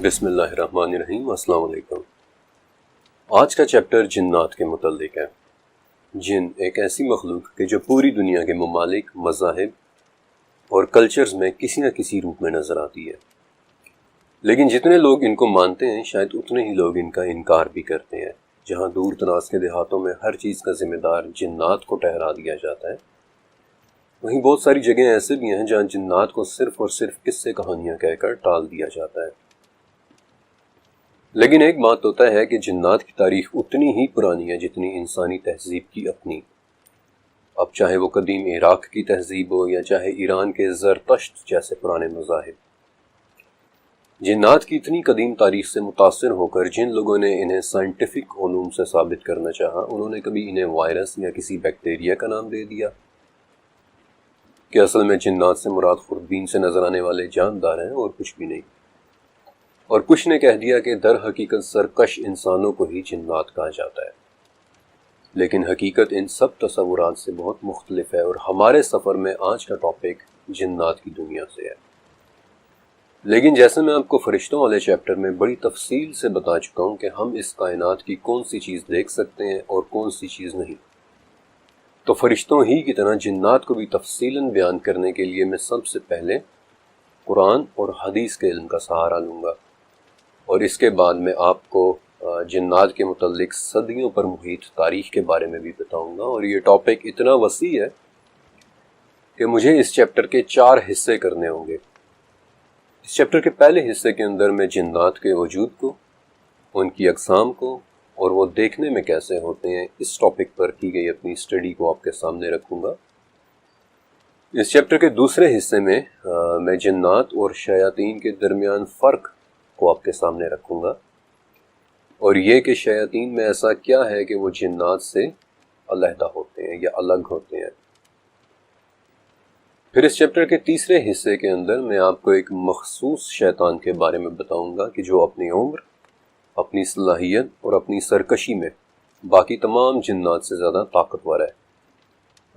بسم اللہ الرحمن الرحیم۔ السلام علیکم۔ آج کا چیپٹر جنات کے متعلق ہے۔ جن ایک ایسی مخلوق کہ جو پوری دنیا کے ممالک، مذاہب اور کلچرز میں کسی نہ کسی روپ میں نظر آتی ہے، لیکن جتنے لوگ ان کو مانتے ہیں شاید اتنے ہی لوگ ان کا انکار بھی کرتے ہیں۔ جہاں دور دراز کے دیہاتوں میں ہر چیز کا ذمہ دار جنات کو ٹھہرا دیا جاتا ہے، وہیں بہت ساری جگہیں ایسے بھی ہیں جہاں جنات کو صرف اور صرف قصے کہانیاں کہہ کر ٹال دیا جاتا ہے۔ لیکن ایک بات ہوتا ہے کہ جنات کی تاریخ اتنی ہی پرانی ہے جتنی انسانی تہذیب کی اپنی۔ اب چاہے وہ قدیم عراق کی تہذیب ہو یا چاہے ایران کے زرتشت جیسے پرانے مذاہب، جنات کی اتنی قدیم تاریخ سے متاثر ہو کر جن لوگوں نے انہیں سائنٹیفک علوم سے ثابت کرنا چاہا، انہوں نے کبھی انہیں وائرس یا کسی بیکٹیریا کا نام دے دیا کہ اصل میں جنات سے مراد خوردبین سے نظر آنے والے جاندار ہیں اور کچھ بھی نہیں، اور کچھ نے کہہ دیا کہ در حقیقت سرکش انسانوں کو ہی جنات کہا جاتا ہے۔ لیکن حقیقت ان سب تصورات سے بہت مختلف ہے، اور ہمارے سفر میں آج کا ٹاپک جنات کی دنیا سے ہے۔ لیکن جیسے میں آپ کو فرشتوں والے چیپٹر میں بڑی تفصیل سے بتا چکا ہوں کہ ہم اس کائنات کی کون سی چیز دیکھ سکتے ہیں اور کون سی چیز نہیں، تو فرشتوں ہی کی طرح جنات کو بھی تفصیلاً بیان کرنے کے لیے میں سب سے پہلے قرآن اور حدیث کے علم کا سہارا لوں گا، اور اس کے بعد میں آپ کو جنات کے متعلق صدیوں پر محیط تاریخ کے بارے میں بھی بتاؤں گا۔ اور یہ ٹاپک اتنا وسیع ہے کہ مجھے اس چیپٹر کے 4 حصے کرنے ہوں گے۔ اس چیپٹر کے پہلے حصے کے اندر میں جنات کے وجود کو، ان کی اقسام کو اور وہ دیکھنے میں کیسے ہوتے ہیں، اس ٹاپک پر کی گئی اپنی اسٹڈی کو آپ کے سامنے رکھوں گا۔ اس چیپٹر کے دوسرے حصے میں میں جنات اور شیاطین کے درمیان فرق کو آپ کے سامنے رکھوں گا، اور یہ کہ شیاطین میں ایسا کیا ہے کہ وہ جنات سے علیحدہ ہوتے ہیں یا الگ ہوتے ہیں۔ پھر اس چیپٹر کے تیسرے حصے کے اندر میں آپ کو ایک مخصوص شیطان کے بارے میں بتاؤں گا کہ جو اپنی عمر، اپنی صلاحیت اور اپنی سرکشی میں باقی تمام جنات سے زیادہ طاقتور ہے۔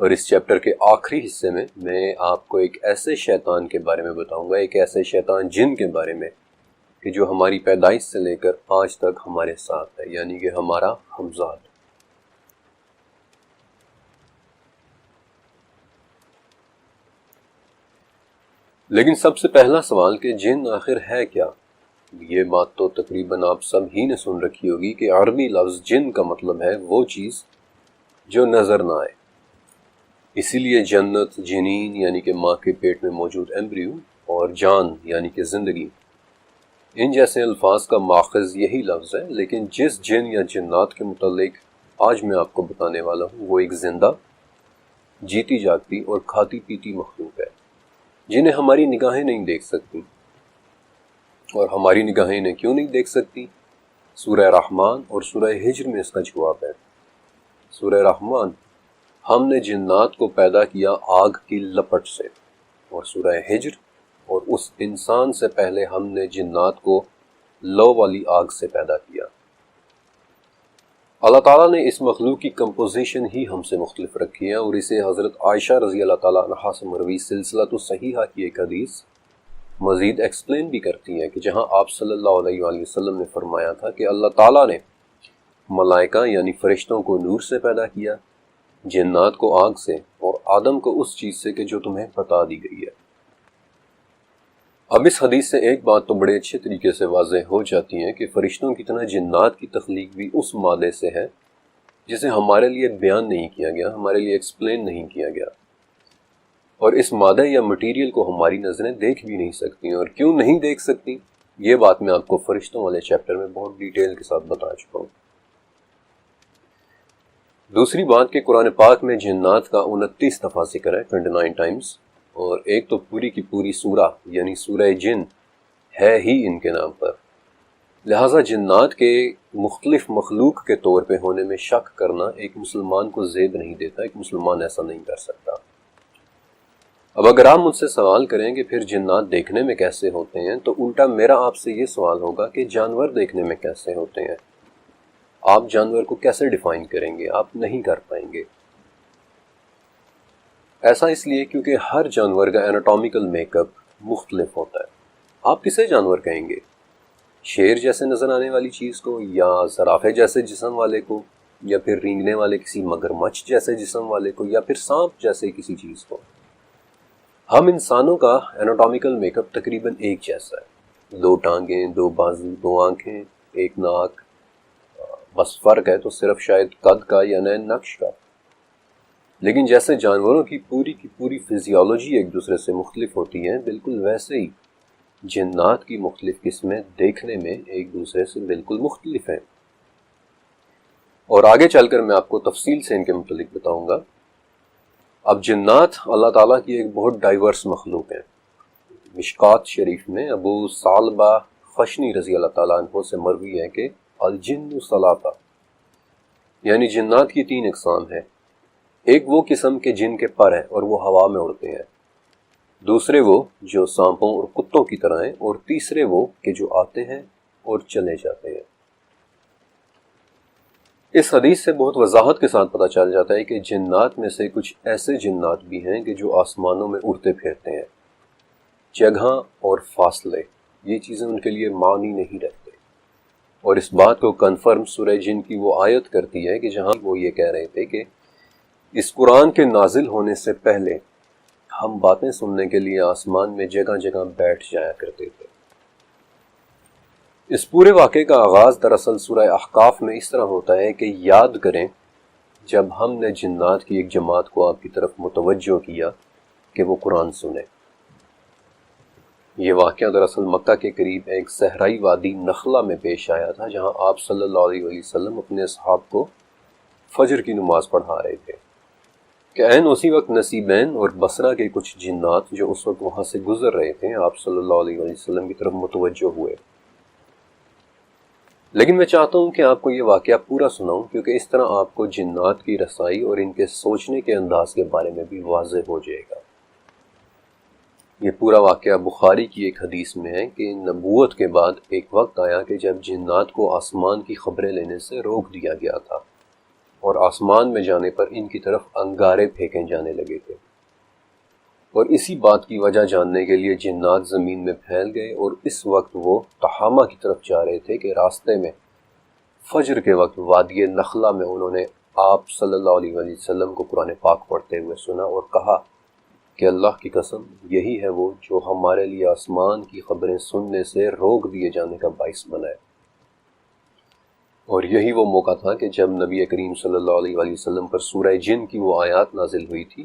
اور اس چیپٹر کے آخری حصے میں آپ کو ایک ایسے شیطان کے بارے میں بتاؤں گا، ایک ایسے شیطان جن کے بارے میں کہ جو ہماری پیدائش سے لے کر آج تک ہمارے ساتھ ہے، یعنی کہ ہمارا ہمزاد۔ لیکن سب سے پہلا سوال کہ جن آخر ہے کیا؟ یہ بات تو تقریباً آپ سب ہی نے سن رکھی ہوگی کہ عربی لفظ جن کا مطلب ہے وہ چیز جو نظر نہ آئے۔ اسی لیے جنت، جنین یعنی کہ ماں کے پیٹ میں موجود ایمبریو، اور جان یعنی کہ زندگی، ان جیسے الفاظ کا ماخذ یہی لفظ ہے۔ لیکن جس جن یا جنات کے متعلق آج میں آپ کو بتانے والا ہوں وہ ایک زندہ، جیتی جاگتی اور کھاتی پیتی مخلوق ہے جنہیں ہماری نگاہیں نہیں دیکھ سکتی۔ اور ہماری نگاہیں انہیں کیوں نہیں دیکھ سکتی؟ سورہ رحمان اور سورہ ہجر میں اس کا جواب ہے۔ سورہ رحمان، ہم نے جنات کو پیدا کیا آگ کی لپٹ سے، اور سورہ ہجر، اور اس انسان سے پہلے ہم نے جنات کو لو والی آگ سے پیدا کیا۔ اللہ تعالیٰ نے اس مخلوق کی کمپوزیشن ہی ہم سے مختلف رکھی ہے، اور اسے حضرت عائشہ رضی اللہ تعالیٰ عنہا سے مروی سلسلۃ الصحیحہ کی ایک حدیث مزید ایکسپلین بھی کرتی ہے کہ جہاں آپ صلی اللہ علیہ وآلہ وسلم نے فرمایا تھا کہ اللہ تعالیٰ نے ملائکہ یعنی فرشتوں کو نور سے پیدا کیا، جنات کو آگ سے، اور آدم کو اس چیز سے کہ جو تمہیں بتا دی گئی ہے۔ اب اس حدیث سے ایک بات تو بڑے اچھے طریقے سے واضح ہو جاتی ہے کہ فرشتوں کی طرح جنات کی تخلیق بھی اس مادے سے ہے جسے ہمارے لیے بیان نہیں کیا گیا، ہمارے لیے ایکسپلین نہیں کیا گیا، اور اس مادہ یا مٹیریل کو ہماری نظریں دیکھ بھی نہیں سکتی، اور کیوں نہیں دیکھ سکتی یہ بات میں آپ کو فرشتوں والے چیپٹر میں بہت ڈیٹیل کے ساتھ بتا چکا ہوں۔ دوسری بات کہ قرآن پاک میں جنات کا 29 دفعہ ذکر ہے، 29 ٹائمز، اور ایک تو پوری کی پوری سورہ یعنی سورہ جن ہے ہی ان کے نام پر، لہٰذا جنات کے مختلف مخلوق کے طور پہ ہونے میں شک کرنا ایک مسلمان کو زیب نہیں دیتا، ایک مسلمان ایسا نہیں کر سکتا۔ اب اگر آپ مجھ سے سوال کریں کہ پھر جنات دیکھنے میں کیسے ہوتے ہیں، تو الٹا میرا آپ سے یہ سوال ہوگا کہ جانور دیکھنے میں کیسے ہوتے ہیں؟ آپ جانور کو کیسے ڈیفائن کریں گے؟ آپ نہیں کر پائیں گے۔ ایسا اس لیے کیونکہ ہر جانور کا اناٹومیکل میک اپ مختلف ہوتا ہے۔ آپ کسے جانور کہیں گے؟ شیر جیسے نظر آنے والی چیز کو، یا زرافے جیسے جسم والے کو، یا پھر رینگنے والے کسی مگرمچھ جیسے جسم والے کو، یا پھر سانپ جیسے کسی چیز کو۔ ہم انسانوں کا ایناٹامیکل میک اپ تقریباً ایک جیسا ہے، 2 ٹانگیں، 2 بازو، 2 آنکھیں، 1 ناک، بس فرق ہے تو صرف شاید قد کا یا نئے نقش کا۔ لیکن جیسے جانوروں کی پوری فزیولوجی ایک دوسرے سے مختلف ہوتی ہے، بالکل ویسے ہی جنات کی مختلف قسمیں دیکھنے میں ایک دوسرے سے بالکل مختلف ہیں، اور آگے چل کر میں آپ کو تفصیل سے ان کے متعلق بتاؤں گا۔ اب جنات اللہ تعالیٰ کی ایک بہت ڈائیورس مخلوق ہے۔ مشکات شریف میں ابو ثعلبہ خشنی رضی اللہ تعالیٰ عنہ سے مروی ہے کہ الجن ثلاثہ، یعنی جنات کی 3 اقسام ہیں۔ ایک وہ قسم کے جن کے پر ہیں اور وہ ہوا میں اڑتے ہیں، دوسرے وہ جو سانپوں اور کتوں کی طرح ہیں، اور تیسرے وہ کہ جو آتے ہیں اور چلے جاتے ہیں۔ اس حدیث سے بہت وضاحت کے ساتھ پتہ چل جاتا ہے کہ جنات میں سے کچھ ایسے جنات بھی ہیں کہ جو آسمانوں میں اڑتے پھرتے ہیں۔ جگہ اور فاصلے، یہ چیزیں ان کے لیے معنی نہیں رکھتے، اور اس بات کو کنفرم سورہ جن کی وہ آیت کرتی ہے کہ جہاں وہ یہ کہہ رہے تھے کہ اس قرآن کے نازل ہونے سے پہلے ہم باتیں سننے کے لیے آسمان میں جگہ جگہ بیٹھ جایا کرتے تھے۔ اس پورے واقعے کا آغاز دراصل سورہ احقاف میں اس طرح ہوتا ہے کہ یاد کریں جب ہم نے جنات کی ایک جماعت کو آپ کی طرف متوجہ کیا کہ وہ قرآن سنیں۔ یہ واقعہ دراصل مکہ کے قریب ایک صحرائی وادی نخلہ میں پیش آیا تھا، جہاں آپ صلی اللہ علیہ وسلم اپنے اصحاب کو فجر کی نماز پڑھا رہے تھے کہ عین اسی وقت نصیبین اور بصرہ کے کچھ جنات جو اس وقت وہاں سے گزر رہے تھے آپ صلی اللہ علیہ وسلم کی طرف متوجہ ہوئے۔ لیکن میں چاہتا ہوں کہ آپ کو یہ واقعہ پورا سناؤں، کیونکہ اس طرح آپ کو جنات کی رسائی اور ان کے سوچنے کے انداز کے بارے میں بھی واضح ہو جائے گا۔ یہ پورا واقعہ بخاری کی ایک حدیث میں ہے کہ نبوت کے بعد ایک وقت آیا کہ جب جنات کو آسمان کی خبریں لینے سے روک دیا گیا تھا، اور آسمان میں جانے پر ان کی طرف انگارے پھینکے جانے لگے تھے، اور اسی بات کی وجہ جاننے کے لیے جنات زمین میں پھیل گئے، اور اس وقت وہ تہامہ کی طرف جا رہے تھے کہ راستے میں فجر کے وقت وادی نخلہ میں انہوں نے آپ صلی اللہ علیہ وسلم کو قرآن پاک پڑھتے ہوئے سنا اور کہا کہ اللہ کی قسم یہی ہے وہ جو ہمارے لیے آسمان کی خبریں سننے سے روک دیے جانے کا باعث بنا ہے۔ اور یہی وہ موقع تھا کہ جب نبی کریم صلی اللہ علیہ وسلم پر سورہ جن کی وہ آیات نازل ہوئی تھی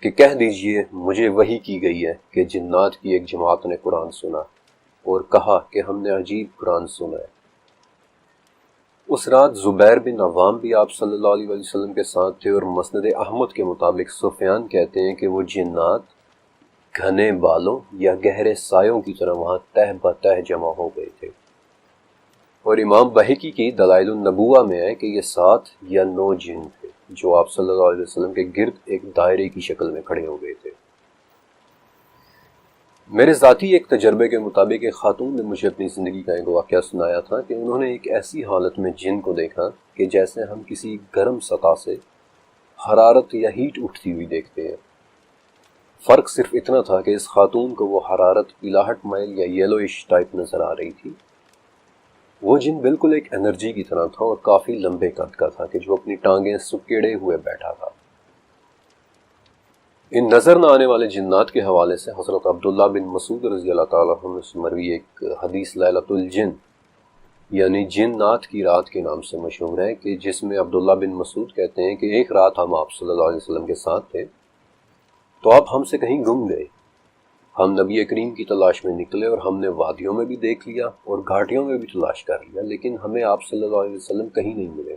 کہ کہہ دیجئے مجھے وحی کی گئی ہے کہ جنات کی ایک جماعت نے قرآن سنا اور کہا کہ ہم نے عجیب قرآن سنا ہے۔ اس رات زبیر بن عوام بھی آپ صلی اللہ علیہ وسلم کے ساتھ تھے، اور مسند احمد کے مطابق سفیان کہتے ہیں کہ وہ جنات گھنے بالوں یا گہرے سایوں کی طرح وہاں تہ بتہ جمع ہو گئے تھے، اور امام بہقی کی دلائل النبوہ میں ہے کہ یہ 7 یا 9 جن تھے جو آپ صلی اللہ علیہ وسلم کے گرد ایک دائرے کی شکل میں کھڑے ہو گئے تھے۔ میرے ذاتی ایک تجربے کے مطابق ایک خاتون نے مجھے اپنی زندگی کا ایک واقعہ سنایا تھا کہ انہوں نے ایک ایسی حالت میں جن کو دیکھا کہ جیسے ہم کسی گرم سطح سے حرارت یا ہیٹ اٹھتی ہوئی دیکھتے ہیں۔ فرق صرف اتنا تھا کہ اس خاتون کو وہ حرارت پیلاہٹ مائل یا یلوئش ٹائپ نظر آ رہی تھی۔ وہ جن بالکل ایک انرجی کی طرح تھا اور کافی لمبے قد کا تھا کہ جو اپنی ٹانگیں سکیڑے ہوئے بیٹھا تھا۔ ان نظر نہ آنے والے جنات کے حوالے سے حضرت عبداللہ بن مسعود رضی اللہ تعالیٰ عنہ سے مروی ایک حدیث لیلۃ الجن یعنی جنات کی رات کے نام سے مشہور ہے، کہ جس میں عبداللہ بن مسعود کہتے ہیں کہ ایک رات ہم آپ صلی اللہ علیہ وسلم کے ساتھ تھے تو آپ ہم سے کہیں گم گئے۔ ہم نبی کریم کی تلاش میں نکلے اور ہم نے وادیوں میں بھی دیکھ لیا اور گھاٹیوں میں بھی تلاش کر لیا، لیکن ہمیں آپ صلی اللہ علیہ وسلم کہیں نہیں ملے،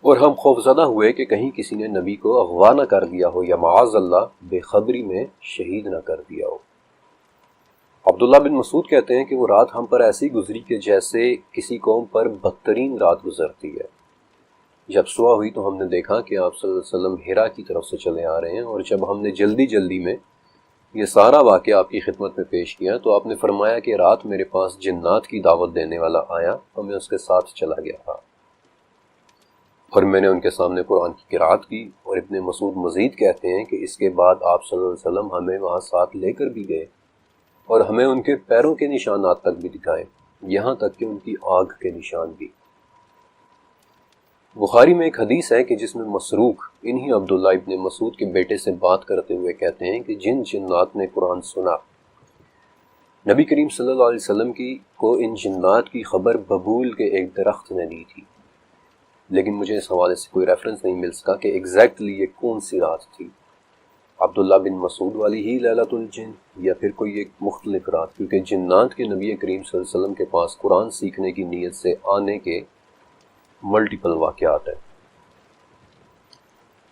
اور ہم خوفزدہ ہوئے کہ کہیں کسی نے نبی کو اغوا نہ کر دیا ہو یا معاذ اللہ بے خبری میں شہید نہ کر دیا ہو۔ عبداللہ بن مسعود کہتے ہیں کہ وہ رات ہم پر ایسی گزری کہ جیسے کسی قوم پر بدترین رات گزرتی ہے۔ جب صبح ہوئی تو ہم نے دیکھا کہ آپ صلی اللہ علیہ وسلم ہرا کی طرف سے چلے آ رہے ہیں، اور جب ہم نے جلدی میں یہ سارا واقعہ آپ کی خدمت میں پیش کیا تو آپ نے فرمایا کہ رات میرے پاس جنات کی دعوت دینے والا آیا تو میں اس کے ساتھ چلا گیا تھا، اور میں نے ان کے سامنے قرآن کی قرأت کی۔ اور ابن مسعود مزید کہتے ہیں کہ اس کے بعد آپ صلی اللہ علیہ وسلم ہمیں وہاں ساتھ لے کر بھی گئے، اور ہمیں ان کے پیروں کے نشانات تک بھی دکھائیں، یہاں تک کہ ان کی آنکھ کے نشان بھی۔ بخاری میں ایک حدیث ہے کہ جس میں مسروق انہی عبداللہ ابن مسعود کے بیٹے سے بات کرتے ہوئے کہتے ہیں کہ جن جنات نے قرآن سنا، نبی کریم صلی اللہ علیہ وسلم کو ان جنات کی خبر ببول کے ایک درخت نے دی تھی، لیکن مجھے اس حوالے سے کوئی ریفرنس نہیں مل سکا کہ ایگزیکٹلی یہ کون سی رات تھی، عبداللہ بن مسعود والی ہی لیلۃ الجن یا پھر کوئی ایک مختلف رات، کیونکہ جنات کے نبی کریم صلی اللہ علیہ وسلم کے پاس قرآن سیکھنے کی نیت سے آنے کے ملٹیپل واقعات ہیں۔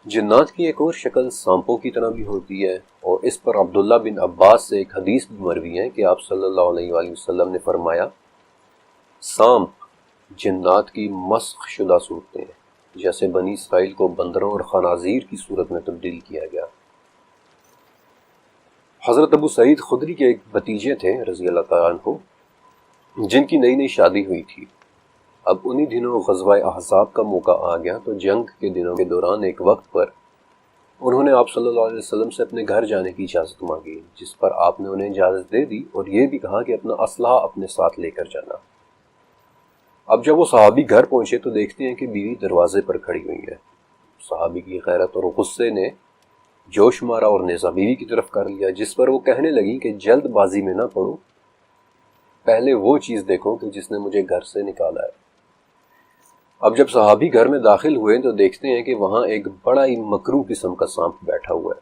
جنات کی ایک اور شکل سانپوں کی طرح بھی ہوتی ہے، اور اس پر عبداللہ بن عباس سے ایک حدیث بھی مروی ہے کہ آپ صلی اللہ علیہ وآلہ وسلم نے فرمایا، سانپ جنات کی مسخ شدہ صورتیں ہیں، جیسے بنی اسرائیل کو بندروں اور خنازیر کی صورت میں تبدیل کیا گیا۔ حضرت ابو سعید خدری کے ایک بھتیجے تھے رضی اللہ تعالیٰ عنہ، جن کی نئی نئی شادی ہوئی تھی۔ اب انہی دنوں غزوہ احزاب کا موقع آ گیا، تو جنگ کے دنوں کے دوران ایک وقت پر انہوں نے آپ صلی اللہ علیہ وسلم سے اپنے گھر جانے کی اجازت مانگی، جس پر آپ نے انہیں اجازت دے دی اور یہ بھی کہا کہ اپنا اسلحہ اپنے ساتھ لے کر جانا۔ اب جب وہ صحابی گھر پہنچے تو دیکھتے ہیں کہ بیوی دروازے پر کھڑی ہوئی ہے۔ صحابی کی غیرت اور غصے نے جوش مارا اور نیزہ بیوی کی طرف کر لیا، جس پر وہ کہنے لگی کہ جلد بازی میں نہ پڑو، پہلے وہ چیز دیکھو کہ جس نے مجھے گھر سے نکالا ہے۔ اب جب صحابی گھر میں داخل ہوئے تو دیکھتے ہیں کہ وہاں ایک بڑا ہی مکروہ قسم کا سانپ بیٹھا ہوا ہے۔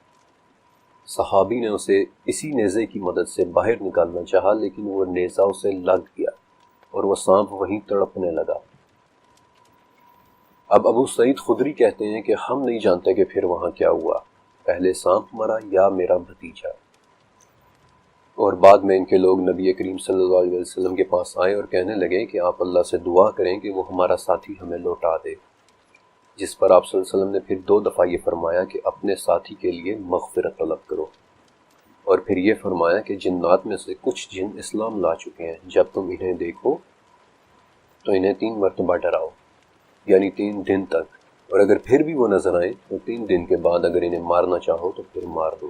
صحابی نے اسے اسی نیزے کی مدد سے باہر نکالنا چاہا، لیکن وہ نیزہ اسے لگ گیا اور وہ سانپ وہیں تڑپنے لگا۔ اب ابو سعید خدری کہتے ہیں کہ ہم نہیں جانتے کہ پھر وہاں کیا ہوا، پہلے سانپ مرا یا میرا بھتیجا۔ اور بعد میں ان کے لوگ نبی کریم صلی اللہ علیہ وسلم کے پاس آئے اور کہنے لگے کہ آپ اللہ سے دعا کریں کہ وہ ہمارا ساتھی ہمیں لوٹا دے، جس پر آپ صلی اللہ علیہ وسلم نے پھر 2 دفعہ یہ فرمایا کہ اپنے ساتھی کے لیے مغفرت طلب کرو، اور پھر یہ فرمایا کہ جنات میں سے کچھ جن اسلام لا چکے ہیں، جب تم انہیں دیکھو تو انہیں 3 مرتبہ ڈراؤ، یعنی 3 دن تک، اور اگر پھر بھی وہ نظر آئیں تو 3 دن کے بعد اگر انہیں مارنا چاہو تو پھر مار دو۔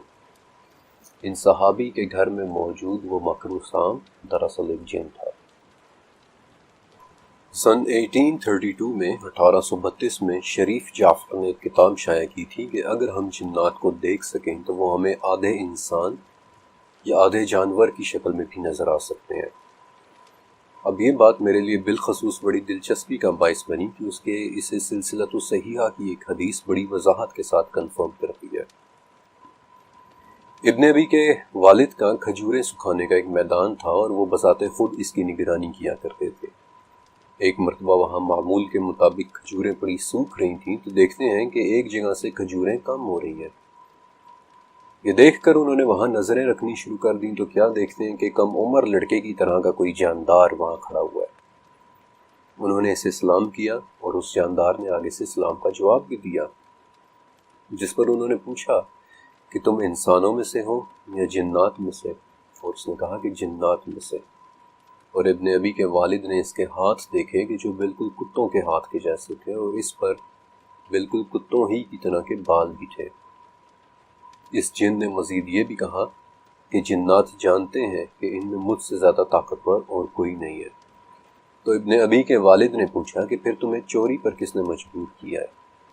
ان صحابی کے گھر میں موجود وہ مکروہ سانپ دراصل ایک جن تھا۔ سن 1832 میں 1832 میں شریف جعفر نے ایک کتاب شائع کی تھی کہ اگر ہم جنات کو دیکھ سکیں تو وہ ہمیں آدھے انسان یا آدھے جانور کی شکل میں بھی نظر آ سکتے ہیں۔ اب یہ بات میرے لیے بالخصوص بڑی دلچسپی کا باعث بنی کہ اسے سلسلۃ الصحیحہ کی ایک حدیث بڑی وضاحت کے ساتھ کنفرم کرتی ہے۔ ابن ابی کے والد کا کھجوریں سکھانے کا ایک میدان تھا اور وہ بذات خود اس کی نگرانی کیا کرتے تھے۔ ایک مرتبہ وہاں معمول کے مطابق کھجوریں پڑی سوکھ رہی تھیں تو دیکھتے ہیں کہ ایک جگہ سے کھجوریں کم ہو رہی ہیں۔ یہ دیکھ کر انہوں نے وہاں نظریں رکھنی شروع کر دیں تو کیا دیکھتے ہیں کہ کم عمر لڑکے کی طرح کا کوئی جاندار وہاں کھڑا ہوا ہے۔ انہوں نے اسے سلام کیا اور اس جاندار نے آگے سے سلام کا جواب بھی دیا، جس پر انہوں نے پوچھا کہ تم انسانوں میں سے ہو یا جنات میں سے، اور اس نے کہا کہ جنات میں سے۔ اور ابن ابی کے والد نے اس کے ہاتھ دیکھے کہ جو بالکل کتوں کے ہاتھ کے جیسے تھے، اور اس پر بالکل کتوں ہی کی طرح کے بال بھی تھے۔ اس جن نے مزید یہ بھی کہا کہ جنات جانتے ہیں کہ ان میں مجھ سے زیادہ طاقتور اور کوئی نہیں ہے۔ تو ابن ابی کے والد نے پوچھا کہ پھر تمہیں چوری پر کس نے مجبور کیا ہے؟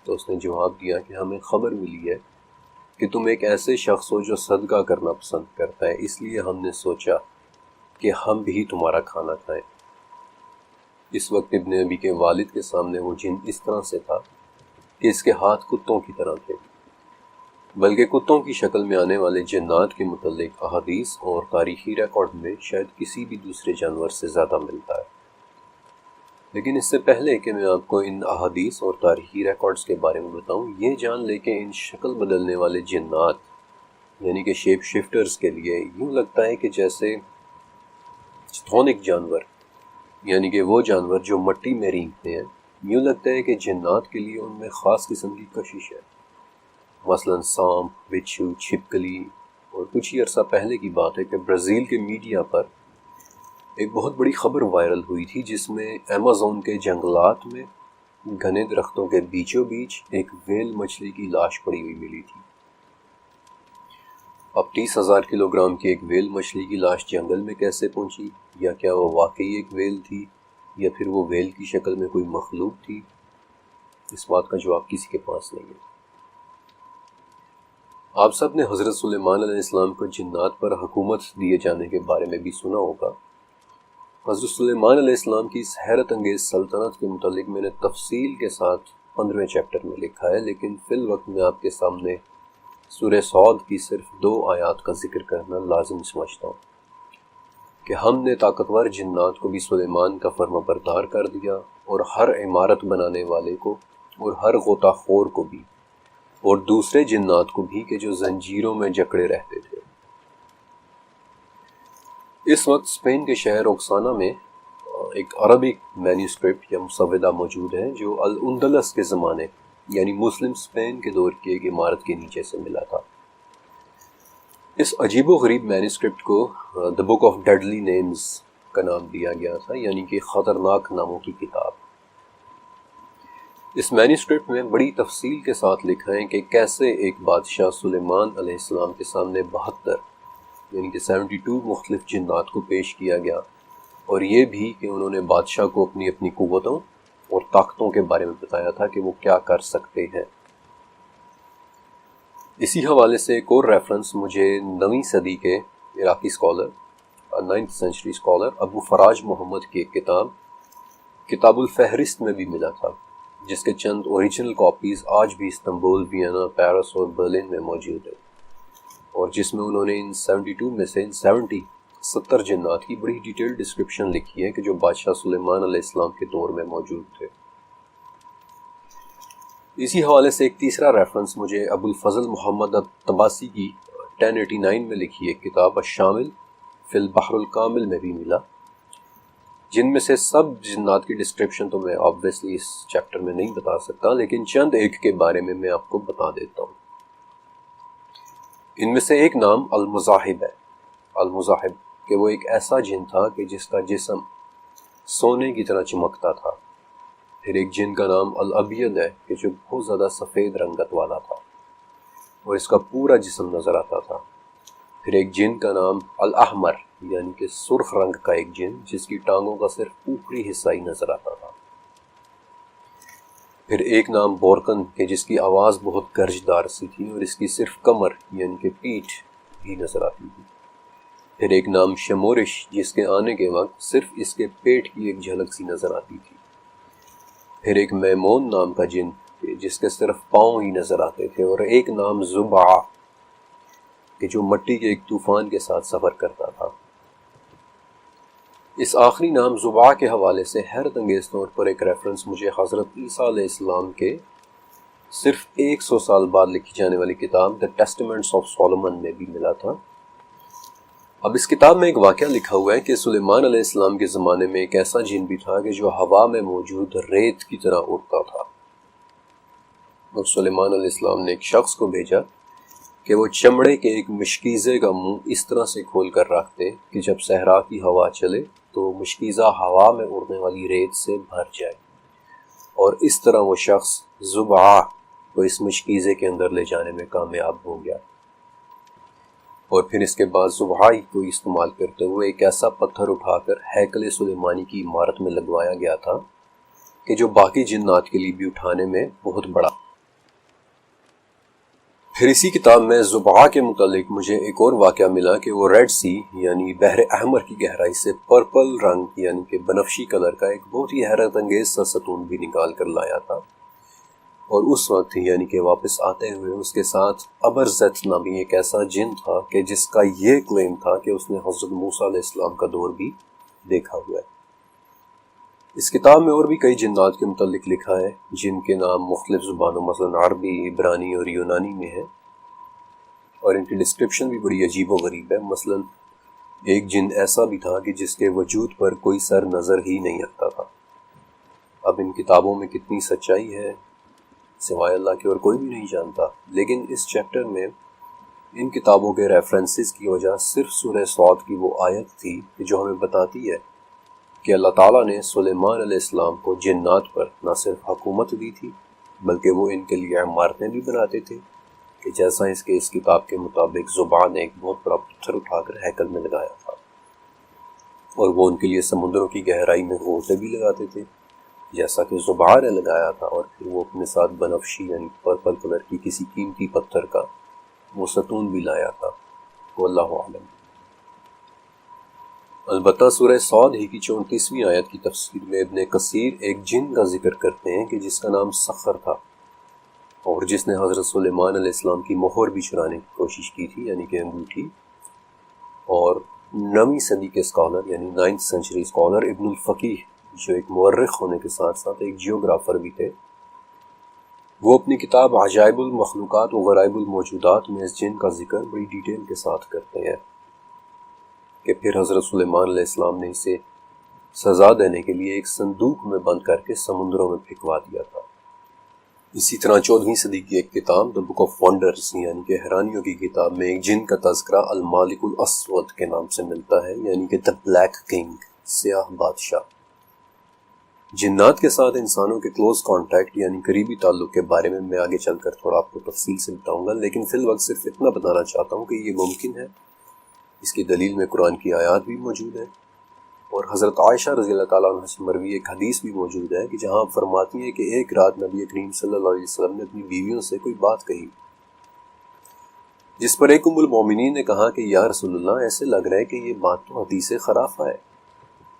تو اس نے جواب دیا کہ ہمیں خبر ملی ہے کہ تم ایک ایسے شخص ہو جو صدقہ کرنا پسند کرتا ہے، اس لیے ہم نے سوچا کہ ہم بھی تمہارا کھانا کھائیں۔ اس وقت ابن ابی کے والد کے سامنے وہ جن اس طرح سے تھا کہ اس کے ہاتھ کتوں کی طرح تھے، بلکہ کتوں کی شکل میں آنے والے جنات کے متعلق احادیث اور تاریخی ریکارڈ میں شاید کسی بھی دوسرے جانور سے زیادہ ملتا ہے۔ لیکن اس سے پہلے کہ میں آپ کو ان احادیث اور تاریخی ریکارڈز کے بارے میں بتاؤں، یہ جان لے کہ ان شکل بدلنے والے جنات یعنی کہ شیپ شفٹرز کے لیے یوں لگتا ہے کہ جیسے چتھونک جانور یعنی کہ وہ جانور جو مٹی میں رینگتے ہیں، یوں لگتا ہے کہ جنات کے لیے ان میں خاص قسم کی کشش ہے۔ مثلا سانپ، بچھو، چھپکلی، اور کچھ ہی عرصہ پہلے کی بات ہے کہ برازیل کے میڈیا پر ایک بہت بڑی خبر وائرل ہوئی تھی جس میں ایمیزون کے جنگلات میں گھنے درختوں کے بیچوں بیچ ایک ویل مچھلی کی لاش پڑی ہوئی ملی تھی۔ اب 30,000 کلو گرام کی ایک ویل مچھلی کی لاش جنگل میں کیسے پہنچی، یا کیا وہ واقعی ایک ویل تھی یا پھر وہ ویل کی شکل میں کوئی مخلوق تھی، اس بات کا جواب کسی کے پاس نہیں ہے۔ آپ سب نے حضرت سلیمان علیہ السلام کو جنات پر حکومت دیے جانے کے بارے میں بھی سنا ہوگا۔ حضرت سلیمان علیہ السلام کی اس حیرت انگیز سلطنت کے متعلق میں نے تفصیل کے ساتھ 15ویں چیپٹر میں لکھا ہے، لیکن فی الوقت میں آپ کے سامنے سورہ صاد کی صرف 2 آیات کا ذکر کرنا لازم سمجھتا ہوں کہ ہم نے طاقتور جنات کو بھی سلیمان کا فرما بردار کر دیا، اور ہر عمارت بنانے والے کو اور ہر غوطہ خور کو بھی، اور دوسرے جنات کو بھی کہ جو زنجیروں میں جکڑے رہتے تھے۔ اس وقت اسپین کے شہر اوکسانا میں ایک عربی مینیوسکرپٹ یا مسودہ موجود ہے جو الاندلس کے زمانے یعنی مسلم اسپین کے دور کی ایک عمارت کے نیچے سے ملا تھا۔ اس عجیب و غریب مینیوسکرپٹ کو دا بک آف ڈیڈلی نیمز کا نام دیا گیا تھا، یعنی کہ خطرناک ناموں کی کتاب۔ اس مینیوسکرپٹ میں بڑی تفصیل کے ساتھ لکھا ہے کہ کیسے ایک بادشاہ سلیمان علیہ السلام کے سامنے 72 یعنی کہ 72 مختلف جنات کو پیش کیا گیا، اور یہ بھی کہ انہوں نے بادشاہ کو اپنی اپنی قوتوں اور طاقتوں کے بارے میں بتایا تھا کہ وہ کیا کر سکتے ہیں۔ اسی حوالے سے ایک اور ریفرنس مجھے 9ویں صدی کے عراقی اسکالر 9th سینچری اسکالر ابو فراج محمد کی ایک کتاب الفہرست میں بھی ملا تھا، جس کے چند اوریجنل کاپیز آج بھی استنبول، وینا، پیرس اور برلن میں موجود ہیں، اور جس میں انہوں نے ان 72 میں سے 70 جنات کی بڑی ڈیٹیل ڈسکرپشن لکھی ہے کہ جو بادشاہ سلیمان علیہ السلام کے دور میں موجود تھے۔ اسی حوالے سے ایک تیسرا ریفرنس مجھے ابو الفضل محمد الطباسی کی 1089 میں لکھی ایک کتاب الشامل فی البحر الکامل میں بھی ملا، جن میں سے سب جنات کی ڈسکرپشن تو میں آبویسلی اس چیپٹر میں نہیں بتا سکتا، لیکن چند ایک کے بارے میں آپ کو بتا دیتا ہوں۔ ان میں سے ایک نام المزاحب ہے، المزاحب کہ وہ ایک ایسا جن تھا کہ جس کا جسم سونے کی طرح چمکتا تھا۔ پھر ایک جن کا نام الابید ہے کہ جو بہت زیادہ سفید رنگت والا تھا اور اس کا پورا جسم نظر آتا تھا۔ پھر ایک جن کا نام الاحمر یعنی کہ سرخ رنگ کا ایک جن جس کی ٹانگوں کا صرف اوپری حصہ ہی نظر آتا تھا۔ پھر ایک نام بورکن کہ جس کی آواز بہت گرجدار سی تھی اور اس کی صرف کمر یعنی کہ پیٹھ ہی نظر آتی تھی۔ پھر ایک نام شمورش جس کے آنے کے وقت صرف اس کے پیٹ کی ایک جھلک سی نظر آتی تھی۔ پھر ایک میمون نام کا جن جس کے صرف پاؤں ہی نظر آتے تھے، اور ایک نام زبع کہ جو مٹی کے ایک طوفان کے ساتھ سفر کرتا تھا۔ اس آخری نام زبع کے حوالے سے حیرت انگیز طور پر ایک ریفرنس مجھے حضرت عیسیٰ علیہ السلام کے صرف 100 سال بعد لکھی جانے والی کتاب دا ٹیسٹمنٹس آف سولومن میں بھی ملا تھا۔ اب اس کتاب میں ایک واقعہ لکھا ہوا ہے کہ سلیمان علیہ السلام کے زمانے میں ایک ایسا جن بھی تھا کہ جو ہوا میں موجود ریت کی طرح اڑتا تھا، اور سلیمان علیہ السلام نے ایک شخص کو بھیجا کہ وہ چمڑے کے ایک مشکیزے کا منہ اس طرح سے کھول کر رکھ دے کہ جب صحرا کی ہوا چلے تو مشکیزہ ہوا میں اڑنے والی ریت سے بھر جائے، اور اس طرح وہ شخص زبع کو اس مشکیزے کے اندر لے جانے میں کامیاب ہو گیا۔ اور پھر اس کے بعد زبع کو استعمال کرتے ہوئے ایک ایسا پتھر اٹھا کر ہیکل سلیمانی کی عمارت میں لگوایا گیا تھا کہ جو باقی جنات کے لیے بھی اٹھانے میں بہت بڑا۔ پھر اسی کتاب میں زبع کے متعلق مجھے ایک اور واقعہ ملا کہ وہ ریڈ سی یعنی بحر احمر کی گہرائی سے پرپل رنگ یعنی کہ بنفشی کلر کا ایک بہت ہی حیرت انگیز سا ستون بھی نکال کر لایا تھا، اور اس وقت یعنی کہ واپس آتے ہوئے اس کے ساتھ ابرزت نامی ایک ایسا جن تھا کہ جس کا یہ کلیم تھا کہ اس نے حضرت موسیٰ علیہ السلام کا دور بھی دیکھا ہوا ہے۔ اس کتاب میں اور بھی کئی جنات کے متعلق لکھا ہے جن کے نام مختلف زبانوں مثلا عربی، عبرانی اور یونانی میں ہیں، اور ان کی ڈسکرپشن بھی بڑی عجیب و غریب ہے۔ مثلا ایک جن ایسا بھی تھا کہ جس کے وجود پر کوئی سر نظر ہی نہیں آتا تھا۔ اب ان کتابوں میں کتنی سچائی ہے سوائے اللہ کے اور کوئی بھی نہیں جانتا، لیکن اس چیپٹر میں ان کتابوں کے ریفرنسز کی وجہ صرف سورہ صاد کی وہ آیت تھی کہ جو ہمیں بتاتی ہے کہ اللہ تعالیٰ نے سلیمان علیہ السلام کو جنات پر نہ صرف حکومت دی تھی بلکہ وہ ان کے لیے عمارتیں بھی بناتے تھے کہ جیسا اس کتاب کے مطابق زبان نے ایک بہت بڑا پتھر اٹھا کر ہیکل میں لگایا تھا، اور وہ ان کے لیے سمندروں کی گہرائی میں غوطے بھی لگاتے تھے جیسا کہ زبان نے لگایا تھا، اور پھر وہ اپنے ساتھ بنفشی یعنی پرپل کلر کی کسی قیمتی پتھر کا وہ ستون بھی لایا تھا۔ واللہ عالم۔ البتہ سورہ صاد ہی کی 34ویں آیت کی تفسیر میں ابن کثیر ایک جن کا ذکر کرتے ہیں کہ جس کا نام سخر تھا، اور جس نے حضرت سلیمان علیہ السلام کی مہر بھی چرانے کی کوشش کی تھی، یعنی کہ انگوٹھی۔ اور 9ویں صدی کے اسکالر یعنی 9th سینچری اسکالر ابن الفقیہ، جو ایک مورخ ہونے کے ساتھ ساتھ ایک جیوگرافر بھی تھے، وہ اپنی کتاب عجائب المخلوقات و غرائب الموجودات میں اس جن کا ذکر بڑی ڈیٹیل کے ساتھ کرتے ہیں کہ پھر حضرت سلیمان علیہ السلام نے اسے سزا دینے کے لیے ایک صندوق میں بند کر کے سمندروں میں پھینکوا دیا تھا۔ اسی طرح 14ویں صدی کی ایک کتاب دی بک آف ونڈرز یعنی کہ حیرانیوں کی کتاب میں ایک جن کا تذکرہ المالک الاسود کے نام سے ملتا ہے، یعنی کہ دی بلیک کنگ، سیاہ بادشاہ۔ جنات کے ساتھ انسانوں کے کلوز کانٹیکٹ یعنی قریبی تعلق کے بارے میں آگے چل کر تھوڑا آپ کو تفصیل سے بتاؤں گا، لیکن فی الوقت صرف اتنا بتانا چاہتا ہوں کہ یہ ممکن ہے۔ اس کی دلیل میں قرآن کی آیات بھی موجود ہیں، اور حضرت عائشہ رضی اللہ تعالیٰ عنہ سے مروی ایک حدیث بھی موجود ہے کہ جہاں آپ فرماتی ہیں کہ ایک رات نبی کریم صلی اللہ علیہ وسلم نے اپنی بیویوں سے کوئی بات کہی، جس پر ایک ام المومنین نے کہا کہ یا رسول اللہ، ایسے لگ رہا ہے کہ یہ بات تو حدیث خرافہ ہے۔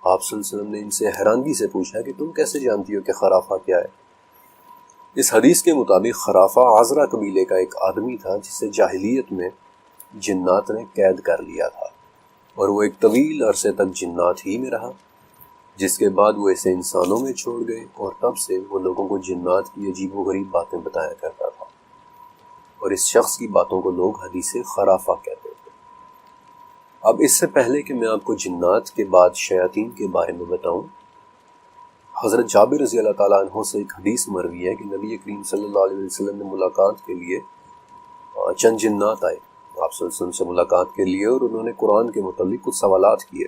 آپ صلی اللہ علیہ وسلم نے ان سے حیرانگی سے پوچھا کہ تم کیسے جانتی ہو کہ خرافہ کیا ہے؟ اس حدیث کے مطابق خرافہ عذرا قبیلے کا ایک آدمی تھا جسے جاہلیت میں جنات نے قید کر لیا تھا، اور وہ ایک طویل عرصے تک جنات ہی میں رہا، جس کے بعد وہ اسے انسانوں میں چھوڑ گئے، اور تب سے وہ لوگوں کو جنات کی عجیب و غریب باتیں بتایا کرتا تھا، اور اس شخص کی باتوں کو لوگ حدیث خرافہ کہتے تھے۔ اب اس سے پہلے کہ میں آپ کو جنات کے بعد شیاطین کے بارے میں بتاؤں، حضرت جابر رضی اللہ تعالیٰ عنہ سے ایک حدیث مروی ہے کہ نبی کریم صلی اللہ علیہ وسلم نے ملاقات کے لیے چند جنات آئے آپ صلی اللہ علیہ وسلم سے ملاقات کے لیے، اور انہوں نے قرآن کے متعلق کچھ سوالات کیے۔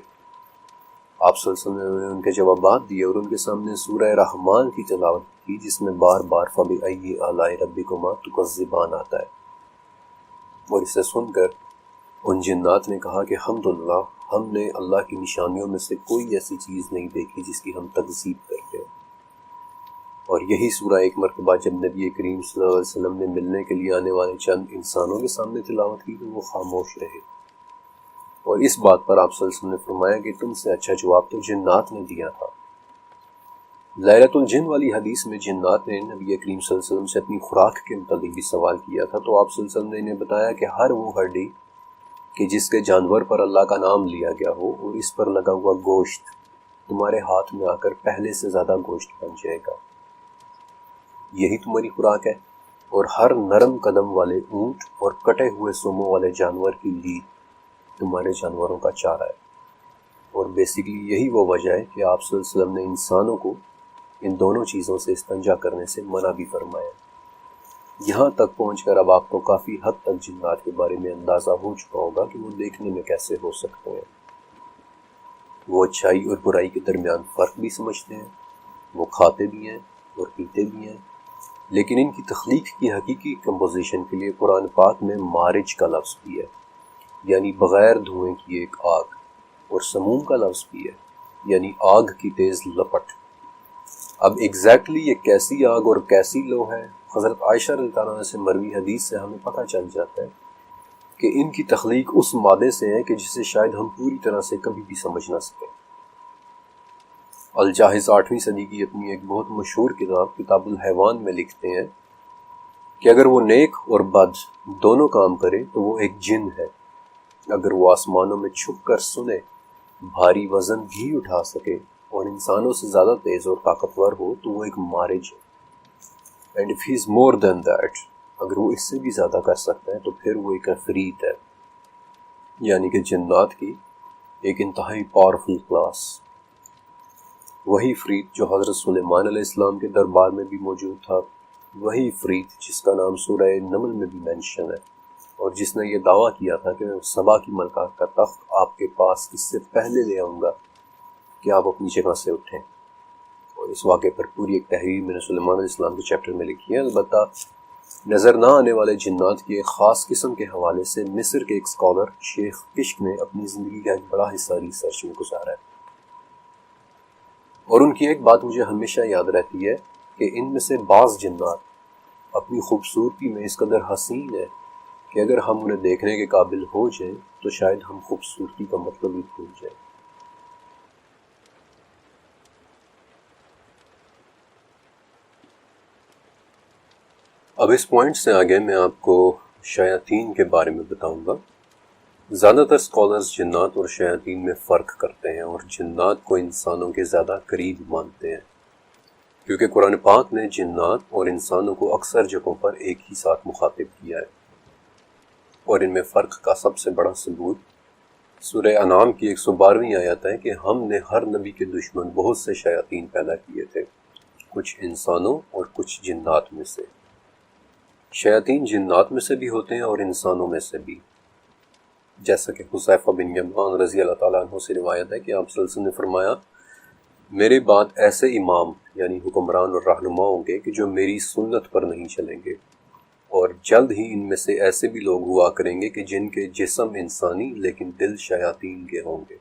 آپ صلی اللہ علیہ وسلم نے ان کے جوابات دیے اور ان کے سامنے سورہ رحمان کی تلاوت کی، جس میں بار بار فَبِأَيِّ آلَاءِ رَبِّكُمَا تُكَذِّبَانِ آتا ہے، اور اسے سن کر ان جنات نے کہا کہ الحمدللہ، ہم نے اللہ کی نشانیوں میں سے کوئی ایسی چیز نہیں دیکھی جس کی ہم تکذیب کرتے ہیں۔ اور یہی سورہ ایک مرتبہ جب نبی کریم صلی اللہ علیہ وسلم نے ملنے کے لیے آنے والے چند انسانوں کے سامنے تلاوت کی تو وہ خاموش رہے، اور اس بات پر آپ صلی اللہ علیہ وسلم نے فرمایا کہ تم سے اچھا جواب تو جنات نے دیا تھا۔ لیلۃ الجن والی حدیث میں جنات نے نبی کریم صلی اللہ علیہ وسلم سے اپنی خوراک کے متعلق بھی سوال کیا تھا، تو آپ صلی اللہ علیہ وسلم نے انہیں بتایا کہ ہر وہ ہڈی کہ جس کے جانور پر اللہ کا نام لیا گیا ہو اور اس پر لگا ہوا گوشت تمہارے ہاتھ میں آ کر پہلے سے زیادہ گوشت بن جائے گا، یہی تمہاری خوراک ہے۔ اور ہر نرم قدم والے اونٹ اور کٹے ہوئے سوموں والے جانور کی لید تمہارے جانوروں کا چارہ ہے۔ اور بیسیکلی یہی وہ وجہ ہے کہ آپ صلی اللہ علیہ وسلم نے انسانوں کو ان دونوں چیزوں سے استنجا کرنے سے منع بھی فرمایا۔ یہاں تک پہنچ کر اب آپ کو کافی حد تک جنات کے بارے میں اندازہ ہو چکا ہوگا کہ وہ دیکھنے میں کیسے ہو سکتے ہیں۔ وہ اچھائی اور برائی کے درمیان فرق بھی سمجھتے ہیں، وہ کھاتے بھی ہیں اور پیتے بھی ہیں، لیکن ان کی تخلیق کی حقیقی کمپوزیشن کے لیے قرآن پاک میں مارج کا لفظ بھی ہے، یعنی بغیر دھوئیں کی ایک آگ، اور سموم کا لفظ بھی ہے، یعنی آگ کی تیز لپٹ۔ اب ایگزیکٹلی یہ کیسی آگ اور کیسی لو ہے، حضرت عائشہ رضی اللہ عنہا سے مروی حدیث سے ہمیں پتہ چل جاتا ہے کہ ان کی تخلیق اس مادے سے ہے کہ جسے شاید ہم پوری طرح سے کبھی بھی سمجھ نہ سکیں۔ الجاحظ 8ویں صدی کی اپنی ایک بہت مشہور کتاب الحیوان میں لکھتے ہیں کہ اگر وہ نیک اور بد دونوں کام کرے تو وہ ایک جن ہے، اگر وہ آسمانوں میں چھپ کر سنے، بھاری وزن بھی اٹھا سکے اور انسانوں سے زیادہ تیز اور طاقتور ہو تو وہ ایک مارج ہے، and if he is more than that, اگر وہ اس سے بھی زیادہ کر سکتا ہے تو پھر وہ ایک عفریت ہے، یعنی کہ جنات کی ایک انتہائی پاورفل کلاس۔ وہی عفریت جو حضرت سلیمان علیہ السلام کے دربار میں بھی موجود تھا، وہی عفریت جس کا نام سورہ نمل میں بھی مینشن ہے، اور جس نے یہ دعویٰ کیا تھا کہ میں سبا کی ملکہ کا تخت آپ کے پاس اس سے پہلے لے آؤں گا کہ آپ اپنی جگہ سے اٹھیں۔ اور اس واقعے پر پوری ایک تحریر میں نے سلیمان علیہ السلام کے چیپٹر میں لکھی ہے۔ البتہ نظر نہ آنے والے جنات کی ایک خاص قسم کے حوالے سے مصر کے ایک اسکالر شیخ کشک نے اپنی زندگی کا ایک بڑا حصہ ریسرچ میں گزارا ہے، اور ان کی ایک بات مجھے ہمیشہ یاد رہتی ہے کہ ان میں سے بعض جنات اپنی خوبصورتی میں اس قدر حسین ہے کہ اگر ہم انہیں دیکھنے کے قابل ہو جائیں تو شاید ہم خوبصورتی کا مطلب ہی بھول جائیں۔ اب اس پوائنٹ سے آگے میں آپ کو شیاطین کے بارے میں بتاؤں گا۔ زیادہ تر اسکالرز جنات اور شیاطین میں فرق کرتے ہیں اور جنات کو انسانوں کے زیادہ قریب مانتے ہیں، کیونکہ قرآن پاک نے جنات اور انسانوں کو اکثر جگہوں پر ایک ہی ساتھ مخاطب کیا ہے، اور ان میں فرق کا سب سے بڑا ثبوت سورہ انعام کی 112ویں آیت ہے کہ ہم نے ہر نبی کے دشمن بہت سے شیاطین پیدا کیے تھے، کچھ انسانوں اور کچھ جنات میں سے۔ شیاطین جنات میں سے بھی ہوتے ہیں اور انسانوں میں سے بھی، جیسا کہ حذیفہ بن یمان رضی اللہ تعالیٰ عنہ سے روایت ہے کہ آپ صلی اللہ علیہ وسلم نے فرمایا، میرے بعد ایسے امام یعنی حکمران اور رہنما ہوں گے کہ جو میری سنت پر نہیں چلیں گے، اور جلد ہی ان میں سے ایسے بھی لوگ ہوا کریں گے کہ جن کے جسم انسانی لیکن دل شیاطین کے ہوں گے۔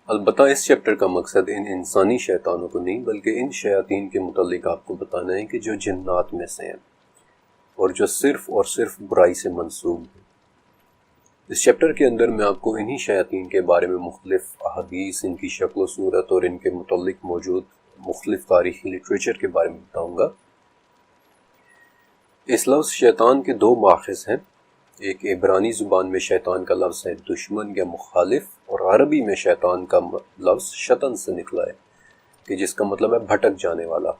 البتہ اس چیپٹر کا مقصد ان انسانی شیطانوں کو نہیں بلکہ ان شیاطین کے متعلق آپ کو بتانا ہے کہ جو جنات میں سے ہیں اور جو صرف اور صرف برائی سے منسوب ہیں۔ اس چیپٹر کے اندر میں آپ کو انہی شیاطین کے بارے میں مختلف احادیث، ان کی شکل و صورت اور ان کے متعلق موجود مختلف تاریخی لٹریچر کے بارے میں بتاؤں گا۔ اس لفظ شیطان کے دو ماخذ ہیں، ایک عبرانی زبان میں شیطان کا لفظ ہے دشمن یا مخالف، اور عربی میں شیطان کا لفظ شطن سے نکلا ہے کہ جس کا مطلب ہے بھٹک جانے والا۔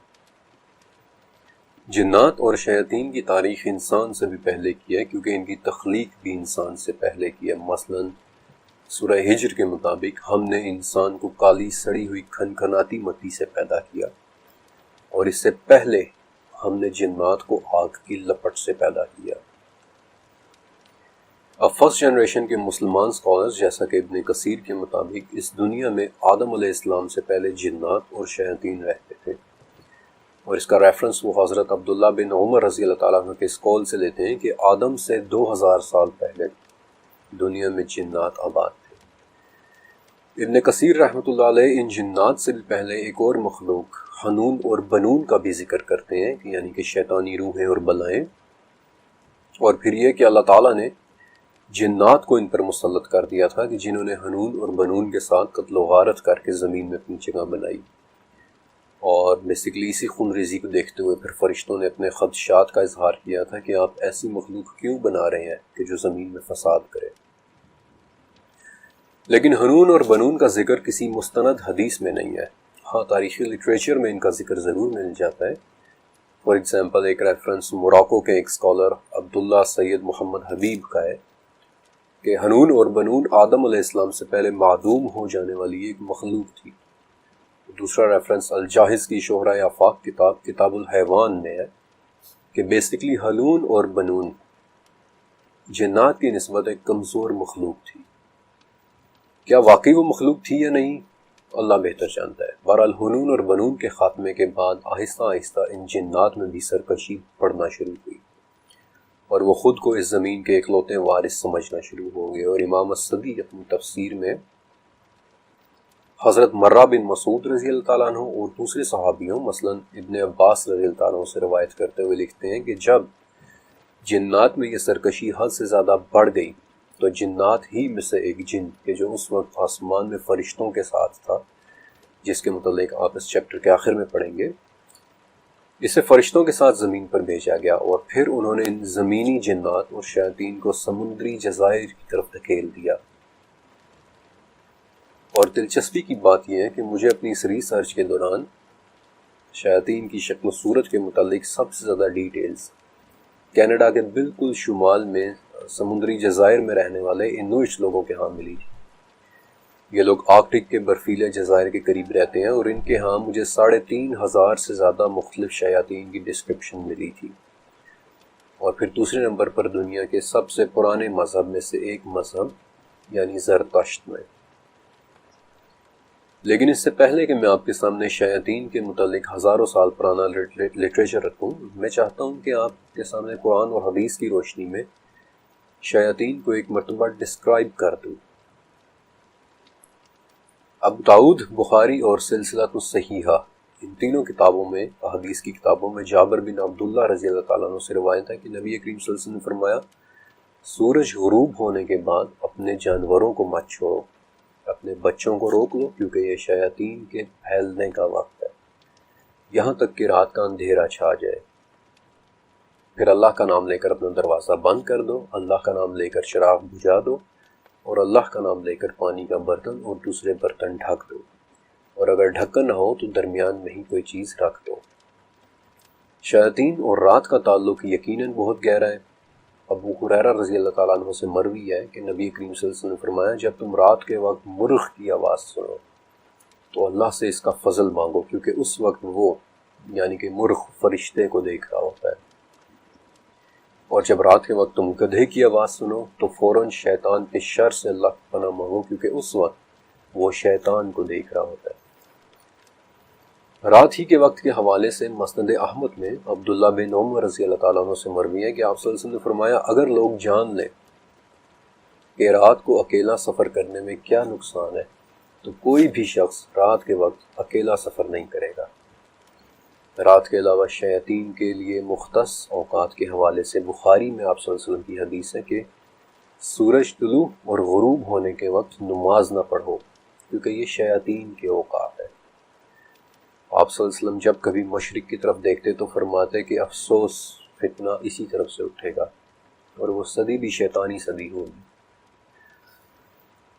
جنات اور شیاطین کی تاریخ انسان سے بھی پہلے کی ہے، کیونکہ ان کی تخلیق بھی انسان سے پہلے کی ہے۔ مثلا سورہ ہجر کے مطابق ہم نے انسان کو کالی سڑی ہوئی کھنکھناتی مٹی سے پیدا کیا، اور اس سے پہلے ہم نے جنات کو آگ کی لپٹ سے پیدا کیا۔ اب فرسٹ جنریشن کے مسلمان اسکالرز جیسا کہ ابن کثیر کے مطابق اس دنیا میں آدم علیہ السلام سے پہلے جنات اور شیاطین رہتے تھے، اور اس کا ریفرنس وہ حضرت عبداللہ بن عمر رضی اللہ تعالیٰ عنہ کے اس قول سے لیتے ہیں کہ آدم سے 2000 سال پہلے دنیا میں جنات آباد تھے۔ ابن کثیر رحمۃ اللہ علیہ ان جنات سے بھی پہلے ایک اور مخلوق حنون اور بنون کا بھی ذکر کرتے ہیں، کہ یعنی کہ شیطانی روحیں اور بلائیں، اور پھر یہ کہ اللہ تعالیٰ نے جنات کو ان پر مسلط کر دیا تھا کہ جنہوں نے حنون اور بنون کے ساتھ قتل و غارت کر کے زمین میں اپنی جگہ بنائی، اور بیسیکلی اسی خون ریزی کو دیکھتے ہوئے پھر فرشتوں نے اپنے خدشات کا اظہار کیا تھا کہ آپ ایسی مخلوق کیوں بنا رہے ہیں کہ جو زمین میں فساد کرے۔ لیکن حنون اور بنون کا ذکر کسی مستند حدیث میں نہیں ہے، ہاں تاریخی لٹریچر میں ان کا ذکر ضرور مل جاتا ہے۔ فار ایگزامپل ایک ریفرنس موراکو کے ایک اسکالر عبداللہ سید محمد حبیب کا ہے کہ حنون اور بنون آدم علیہ السلام سے پہلے معدوم ہو جانے والی ایک مخلوق تھی۔ دوسرا ریفرنس الجاحظ کی شہرۂ آفاق کتاب الحیوان میں ہے کہ بیسیکلی حنون اور بنون جنات کی نسبت ایک کمزور مخلوق تھی۔ کیا واقعی وہ مخلوق تھی یا نہیں، اللہ بہتر جانتا ہے۔ بہرحال حنون اور بنون کے خاتمے کے بعد آہستہ آہستہ ان جنات میں بھی سرکشی پڑنا شروع ہوئی، اور وہ خود کو اس زمین کے اکلوتے وارث سمجھنا شروع ہو گئے۔ اور امام الصدی اپنی تفسیر میں حضرت مرہ بن مسعود رضی اللہ تعالیٰ عنہ اور دوسرے صحابیوں مثلا ابن عباس رضی اللہ تعالیٰ عنہ سے روایت کرتے ہوئے لکھتے ہیں کہ جب جنات میں یہ سرکشی حد سے زیادہ بڑھ گئی تو جنات ہی میں سے ایک جن کہ جو اس وقت آسمان میں فرشتوں کے ساتھ تھا، جس کے متعلق آپ اس چیپٹر کے آخر میں پڑھیں گے، اسے فرشتوں کے ساتھ زمین پر بھیجا گیا، اور پھر انہوں نے ان زمینی جنات اور شیاطین کو سمندری جزائر کی طرف دھکیل دیا۔ اور دلچسپی کی بات یہ ہے کہ مجھے اپنی اس ریسرچ کے دوران شیاطین کی شکل و صورت کے متعلق سب سے زیادہ ڈیٹیلز کینیڈا کے بالکل شمال میں سمندری جزائر میں رہنے والے انویٹس لوگوں کے ہاں ملی تھی۔ یہ لوگ آرکٹک کے برفیلے جزائر کے قریب رہتے ہیں، اور ان کے ہاں مجھے 3500 سے زیادہ مختلف شیاطین کی ڈسکرپشن ملی تھی۔ اور پھر دوسرے نمبر پر دنیا کے سب سے پرانے مذہب میں سے ایک مذہب یعنی زرتشت میں۔ لیکن اس سے پہلے کہ میں آپ کے سامنے شیاطین کے متعلق ہزاروں سال پرانا لٹریچر رکھوں، میں چاہتا ہوں کہ آپ کے سامنے قرآن اور حدیث کی روشنی میں شیاطین کو ایک مرتبہ ڈسکرائب کر دوں۔ ابو داؤد، بخاری اور سلسلہ الصحیحہ، ان تینوں کتابوں میں، حدیث کی کتابوں میں، جابر بن عبداللہ رضی اللہ تعالیٰ عنہ سے روایت ہے کہ نبی کریم صلی اللہ علیہ وسلم نے فرمایا، سورج غروب ہونے کے بعد اپنے جانوروں کو مت چھوڑو، اپنے بچوں کو روک لو، کیونکہ یہ شیاطین کے پھیلنے کا وقت ہے، یہاں تک کہ رات کا اندھیرا چھا جائے۔ پھر اللہ کا نام لے کر اپنا دروازہ بند کر دو، اللہ کا نام لے کر چراغ بجھا دو، اور اللہ کا نام لے کر پانی کا برتن اور دوسرے برتن ڈھک دو، اور اگر ڈھکن نہ ہو تو درمیان میں ہی کوئی چیز رکھ دو۔ شیاطین اور رات کا تعلق یقیناً بہت گہرا ہے۔ ابو ہریرہ رضی اللہ تعالیٰ عنہ سے مروی ہے کہ نبی کریم صلی اللہ علیہ وسلم نے فرمایا، جب تم رات کے وقت مرغ کی آواز سنو تو اللہ سے اس کا فضل مانگو، کیونکہ اس وقت وہ یعنی کہ مرغ فرشتے کو دیکھ رہا ہوتا ہے، اور جب رات کے وقت تم گدھے کی آواز سنو تو فوراً شیطان کے شر سے اللہ کی پناہ مانگو، کیونکہ اس وقت وہ شیطان کو دیکھ رہا ہوتا ہے۔ رات ہی کے وقت کے حوالے سے مسند احمد میں عبداللہ بن عمر رضی اللہ تعالیٰ عنہ سے مروی ہے کہ آپ صلی اللہ علیہ وسلم نے فرمایا، اگر لوگ جان لیں کہ رات کو اکیلا سفر کرنے میں کیا نقصان ہے تو کوئی بھی شخص رات کے وقت اکیلا سفر نہیں کرے گا۔ رات کے علاوہ شیاطین کے لیے مختص اوقات کے حوالے سے بخاری میں آپ صلی اللہ علیہ وسلم کی حدیث ہے کہ سورج طلوع اور غروب ہونے کے وقت نماز نہ پڑھو، کیونکہ یہ شیاطین کے اوقات ہے۔ آپ صلی اللہ علیہ وسلم جب کبھی مشرق کی طرف دیکھتے تو فرماتے کہ افسوس، فتنہ اسی طرف سے اٹھے گا، اور وہ صدی بھی شیطانی صدی ہوگی۔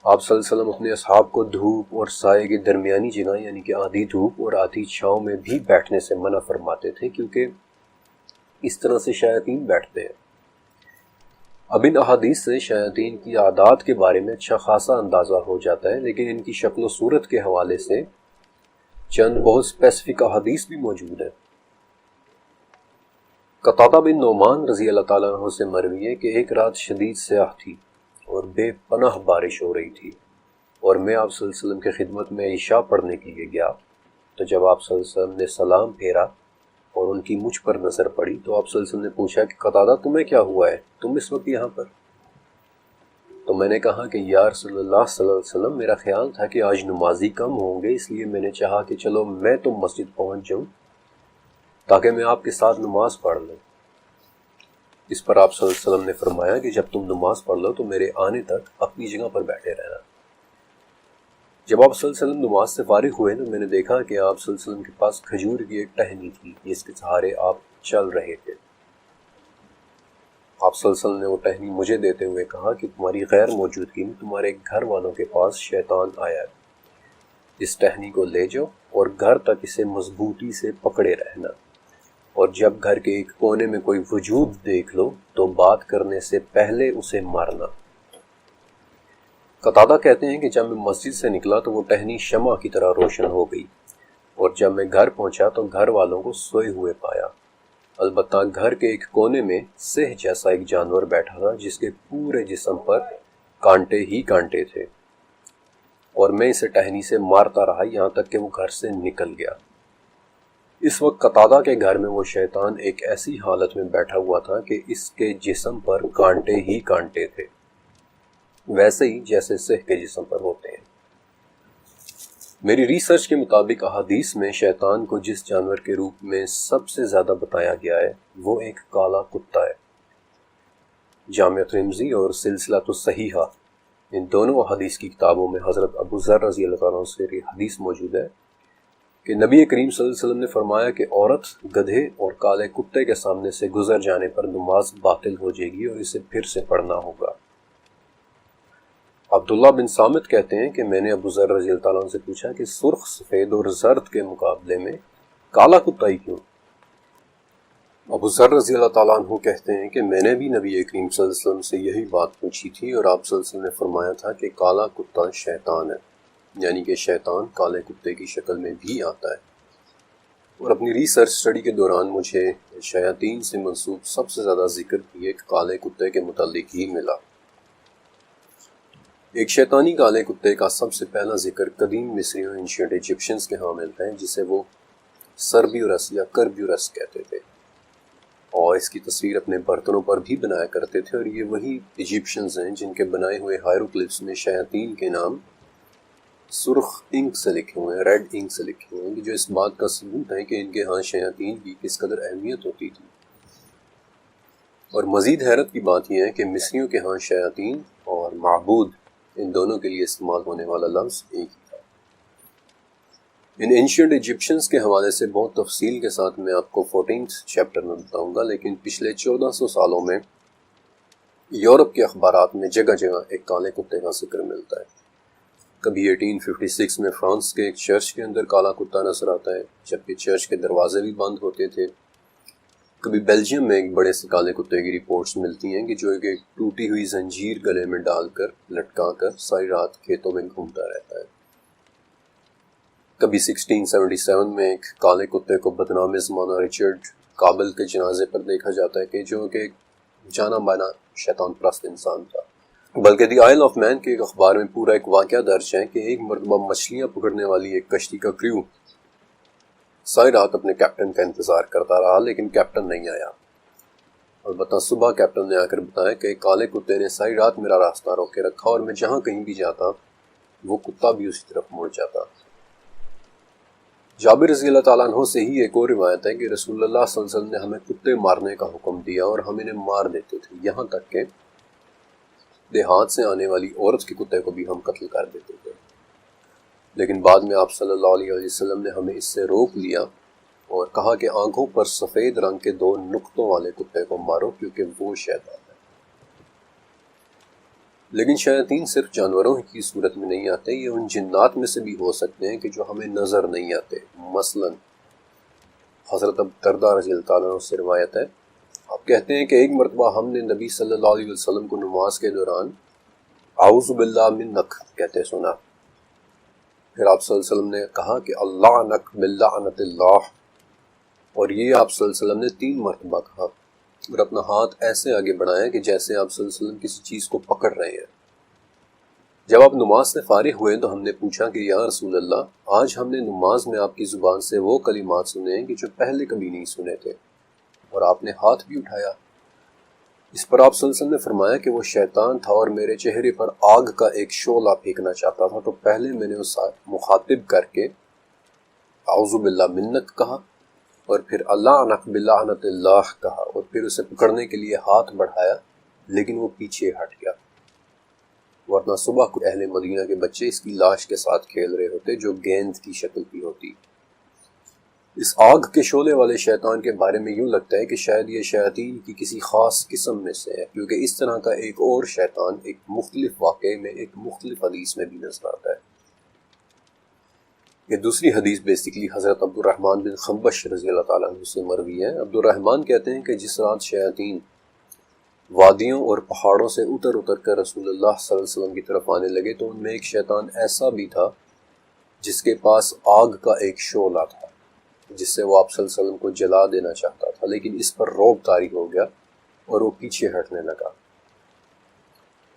آپ صلی اللہ علیہ وسلم اپنے اصحاب کو دھوپ اور سائے کی درمیانی جگہ یعنی کہ آدھی دھوپ اور آدھی چھاؤں میں بھی بیٹھنے سے منع فرماتے تھے، کیونکہ اس طرح سے شیاطین بیٹھتے ہیں۔ اب ان احادیث سے شیاطین کی عادات کے بارے میں اچھا خاصا اندازہ ہو جاتا ہے، لیکن ان کی شکل و صورت کے حوالے سے چند بہت اسپیسیفک احادیث بھی موجود ہیں۔ قتادہ بن نعمان رضی اللہ تعالیٰ عنہ سے مروی ہے کہ ایک رات شدید سیاہ تھی اور بے پناہ بارش ہو رہی تھی، اور میں آپ صلی اللہ علیہ وسلم کی خدمت میں عشاء پڑھنے کے لیے گیا، تو جب آپ صلی اللہ علیہ وسلم نے سلام پھیرا اور ان کی مجھ پر نظر پڑی تو آپ صلی اللہ علیہ وسلم نے پوچھا کہ قتادہ تمہیں کیا ہوا ہے، تم اس وقت یہاں پر؟ تو میں نے کہا کہ یا رسول اللہ صلی اللہ علیہ وسلم، میرا خیال تھا کہ آج نمازی کم ہوں گے، اس لیے میں نے چاہا کہ چلو میں تو مسجد پہنچ جاؤں تاکہ میں آپ کے ساتھ نماز پڑھ لوں۔ اس پر آپ صلی اللہ علیہ وسلم نے فرمایا کہ جب تم نماز پڑھ لو تو میرے آنے تک اپنی جگہ پر بیٹھے رہنا۔ جب آپ صلی اللہ علیہ وسلم نماز سے فارغ ہوئے تو میں نے دیکھا کہ آپ صلی اللہ علیہ وسلم کے پاس کھجور کی ایک ٹہنی تھی جس کے سہارے آپ چل رہے تھے۔ آپ صلی اللہ علیہ وسلم نے وہ ٹہنی مجھے دیتے ہوئے کہا کہ تمہاری غیر موجودگی میں تمہارے گھر والوں کے پاس شیطان آیا ہے، اس ٹہنی کو لے جاؤ اور گھر تک اسے مضبوطی سے پکڑے رہنا، اور جب گھر کے ایک کونے میں کوئی وجود دیکھ لو تو بات کرنے سے پہلے اسے مارنا۔ قتادہ کہتے ہیں کہ جب میں مسجد سے نکلا تو وہ ٹہنی شمع کی طرح روشن ہو گئی، اور جب میں گھر پہنچا تو گھر والوں کو سوئے ہوئے پایا، البتہ گھر کے ایک کونے میں سہ جیسا ایک جانور بیٹھا تھا جس کے پورے جسم پر کانٹے ہی کانٹے تھے، اور میں اسے ٹہنی سے مارتا رہا یہاں تک کہ وہ گھر سے نکل گیا۔ اس وقت قتادہ کے گھر میں وہ شیطان ایک ایسی حالت میں بیٹھا ہوا تھا کہ اس کے جسم پر کانٹے ہی کانٹے تھے، ویسے ہی جیسے سہ کے جسم پر ہوتے ہیں۔ میری ریسرچ کے مطابق احادیث میں شیطان کو جس جانور کے روپ میں سب سے زیادہ بتایا گیا ہے وہ ایک کالا کتا ہے۔ جامع ترمذی اور سلسلہ الصحیحہ، ان دونوں احادیث کی کتابوں میں حضرت ابو ذر رضی اللہ تعالیٰ عنہ سے یہ حدیث موجود ہے کہ نبی کریم صلی اللہ علیہ وسلم نے فرمایا کہ عورت گدھے اور کالے کتے کے سامنے سے گزر جانے پر نماز باطل ہو جائے گی اور اسے پھر سے پڑھنا ہوگا۔ عبداللہ بن صامت کہتے ہیں کہ میں نے ابو ذر رضی اللہ تعالیٰ عنہ سے پوچھا کہ سرخ، سفید اور زرد کے مقابلے میں کالا کتا ہی کیوں؟ ابو ذر رضی اللہ تعالیٰ عنہ کہتے ہیں کہ میں نے بھی نبی کریم صلی اللہ علیہ وسلم سے یہی بات پوچھی تھی، اور آپ صلی اللہ علیہ وسلم نے فرمایا تھا کہ کالا کتا شیطان ہے، یعنی کہ شیطان کالے کتے کی شکل میں بھی آتا ہے۔ اور اپنی ریسرچ اسٹڈی کے دوران مجھے شیاطین سے منسوب سب سے زیادہ ذکر بھی ایک کالے کتے کے متعلق ہی ملا۔ ایک شیطانی کالے کتے کا سب سے پہلا ذکر قدیم مصریوں اینشینٹ ایجپشنز کے ہاں ملتا ہے، جسے وہ سربیورس یا کربیورس کہتے تھے، اور اس کی تصویر اپنے برتنوں پر بھی بنایا کرتے تھے۔ اور یہ وہی ایجپشنز ہیں جن کے بنائے ہوئے ہائروگلفس میں شیاطین کے نام سرخ انک سے لکھے ہوئے ہیں، ریڈ انک سے لکھے ہوئے ہیں، جو اس بات کا ثبوت ہے کہ ان کے ہاں شیاطین کی کس قدر اہمیت ہوتی تھی۔ اور مزید حیرت کی بات یہ ہے کہ مصریوں کے ہاں شیاطین اور معبود، ان دونوں کے لیے استعمال ہونے والا لفظ ایک ہی تھا۔ ان اینشینٹ ایجپشنز کے حوالے سے بہت تفصیل کے ساتھ میں آپ کو 14th چیپٹر میں بتاؤں گا، لیکن پچھلے 1400 سالوں میں یورپ کے اخبارات میں جگہ جگہ ایک کالے کتے کا ذکر ملتا ہے۔ کبھی 1856 میں فرانس کے ایک چرچ کے اندر کالا کتا نظر آتا ہے، جبکہ چرچ کے دروازے بھی بند ہوتے تھے۔ کبھی بیلجیم میں ایک بڑے سے کالے کتے کی رپورٹس ملتی ہیں کہ جو ایک ٹوٹی ہوئی زنجیر گلے میں ڈال کر لٹکا کر ساری رات کھیتوں میں گھومتا رہتا ہے۔ کبھی 1677 میں ایک کالے کتے کو بدنام زمانہ رچرڈ کابل کے جنازے پر دیکھا جاتا ہے کہ جو کہ ایک جانا مانا شیطان پرست انسان تھا۔ بلکہ دی آئل آف مین کے ایک اخبار میں پورا ایک واقعہ درج ہے کہ ایک مرتبہ مچھلیاں پکڑنے والی ایک کشتی کا کریو ساری رات اپنے کیپٹن کا انتظار کرتا رہا، لیکن کیپٹن نہیں آیا۔ البتہ صبح کیپٹن نے آ کر بتایا کہ کالے کتے نے ساری رات میرا راستہ روک کے رکھا، اور میں جہاں کہیں بھی جاتا وہ کتا بھی اسی طرف مڑ جاتا۔ جابر رضی اللہ تعالیٰ عنہ سے ہی ایک اور روایت ہے کہ رسول اللہ صلی اللہ علیہ وسلم نے ہمیں کتے مارنے کا حکم دیا اور ہم انہیں مار دیتے تھے، یہاں تک کہ دیہات سے آنے والی عورت کے کتے کو بھی ہم قتل کر دیتے تھے۔ لیکن بعد میں آپ صلی اللہ علیہ وسلم نے ہمیں اس سے روک لیا اور کہا کہ آنکھوں پر سفید رنگ کے 2 نقطوں والے کتے کو مارو، کیونکہ وہ شیطان ہے۔ لیکن شیاطین صرف جانوروں کی صورت میں نہیں آتے، یہ ان جنات میں سے بھی ہو سکتے ہیں کہ جو ہمیں نظر نہیں آتے۔ مثلا حضرت ابو درداء رضی اللہ تعالیٰ عنہ سے روایت ہے، آپ کہتے ہیں کہ ایک مرتبہ ہم نے نبی صلی اللہ علیہ وسلم کو نماز کے دوران اعوذ باللہ منک کہتے سنا۔ پھر آپ صلی اللہ علیہ وسلم نے کہا کہ اللہ نک باللعنت اللہ، اور یہ آپ صلی اللہ علیہ وسلم نے 3 مرتبہ کہا، اور اپنا ہاتھ ایسے آگے بڑھایا کہ جیسے آپ صلی اللہ علیہ وسلم کسی چیز کو پکڑ رہے ہیں۔ جب آپ نماز سے فارغ ہوئے تو ہم نے پوچھا کہ یا رسول اللہ، آج ہم نے نماز میں آپ کی زبان سے وہ کلمات سنے ہیں کہ جو پہلے کبھی نہیں سنے تھے، اور آپ نے ہاتھ بھی اٹھایا۔ اس پر آپ صلی اللہ علیہ وسلم نے فرمایا کہ وہ شیطان تھا اور میرے چہرے پر آگ کا ایک شعلہ پھینکنا چاہتا تھا، تو پہلے میں نے اس مخاطب کر کے اعوذ باللہ منک کہا، اور پھر اللہ عنک بلعنت اللہ کہا، اور پھر اسے پکڑنے کے لیے ہاتھ بڑھایا، لیکن وہ پیچھے ہٹ گیا، ورنہ صبح کو اہل مدینہ کے بچے اس کی لاش کے ساتھ کھیل رہے ہوتے جو گیند کی شکل کی ہوتی۔ اس آگ کے شعلے والے شیطان کے بارے میں یوں لگتا ہے کہ شاید یہ شیاطین کی کسی خاص قسم میں سے ہے، کیونکہ اس طرح کا ایک اور شیطان ایک مختلف واقعے میں ایک مختلف حدیث میں بھی نظر آتا ہے۔ یہ دوسری حدیث بیسیکلی حضرت عبد الرحمن بن خنبش رضی اللہ تعالیٰ عنہ سے مروی ہے۔ عبد الرحمن کہتے ہیں کہ جس رات شیاطین وادیوں اور پہاڑوں سے اتر کر رسول اللہ صلی اللہ علیہ وسلم کی طرف آنے لگے تو ان میں ایک شیطان ایسا بھی تھا جس کے پاس آگ کا ایک شعلہ تھا، جس سے وہ آپ صلی اللہ علیہ وسلم کو جلا دینا چاہتا تھا، لیکن اس پر رعب طاری ہو گیا اور وہ پیچھے ہٹنے لگا۔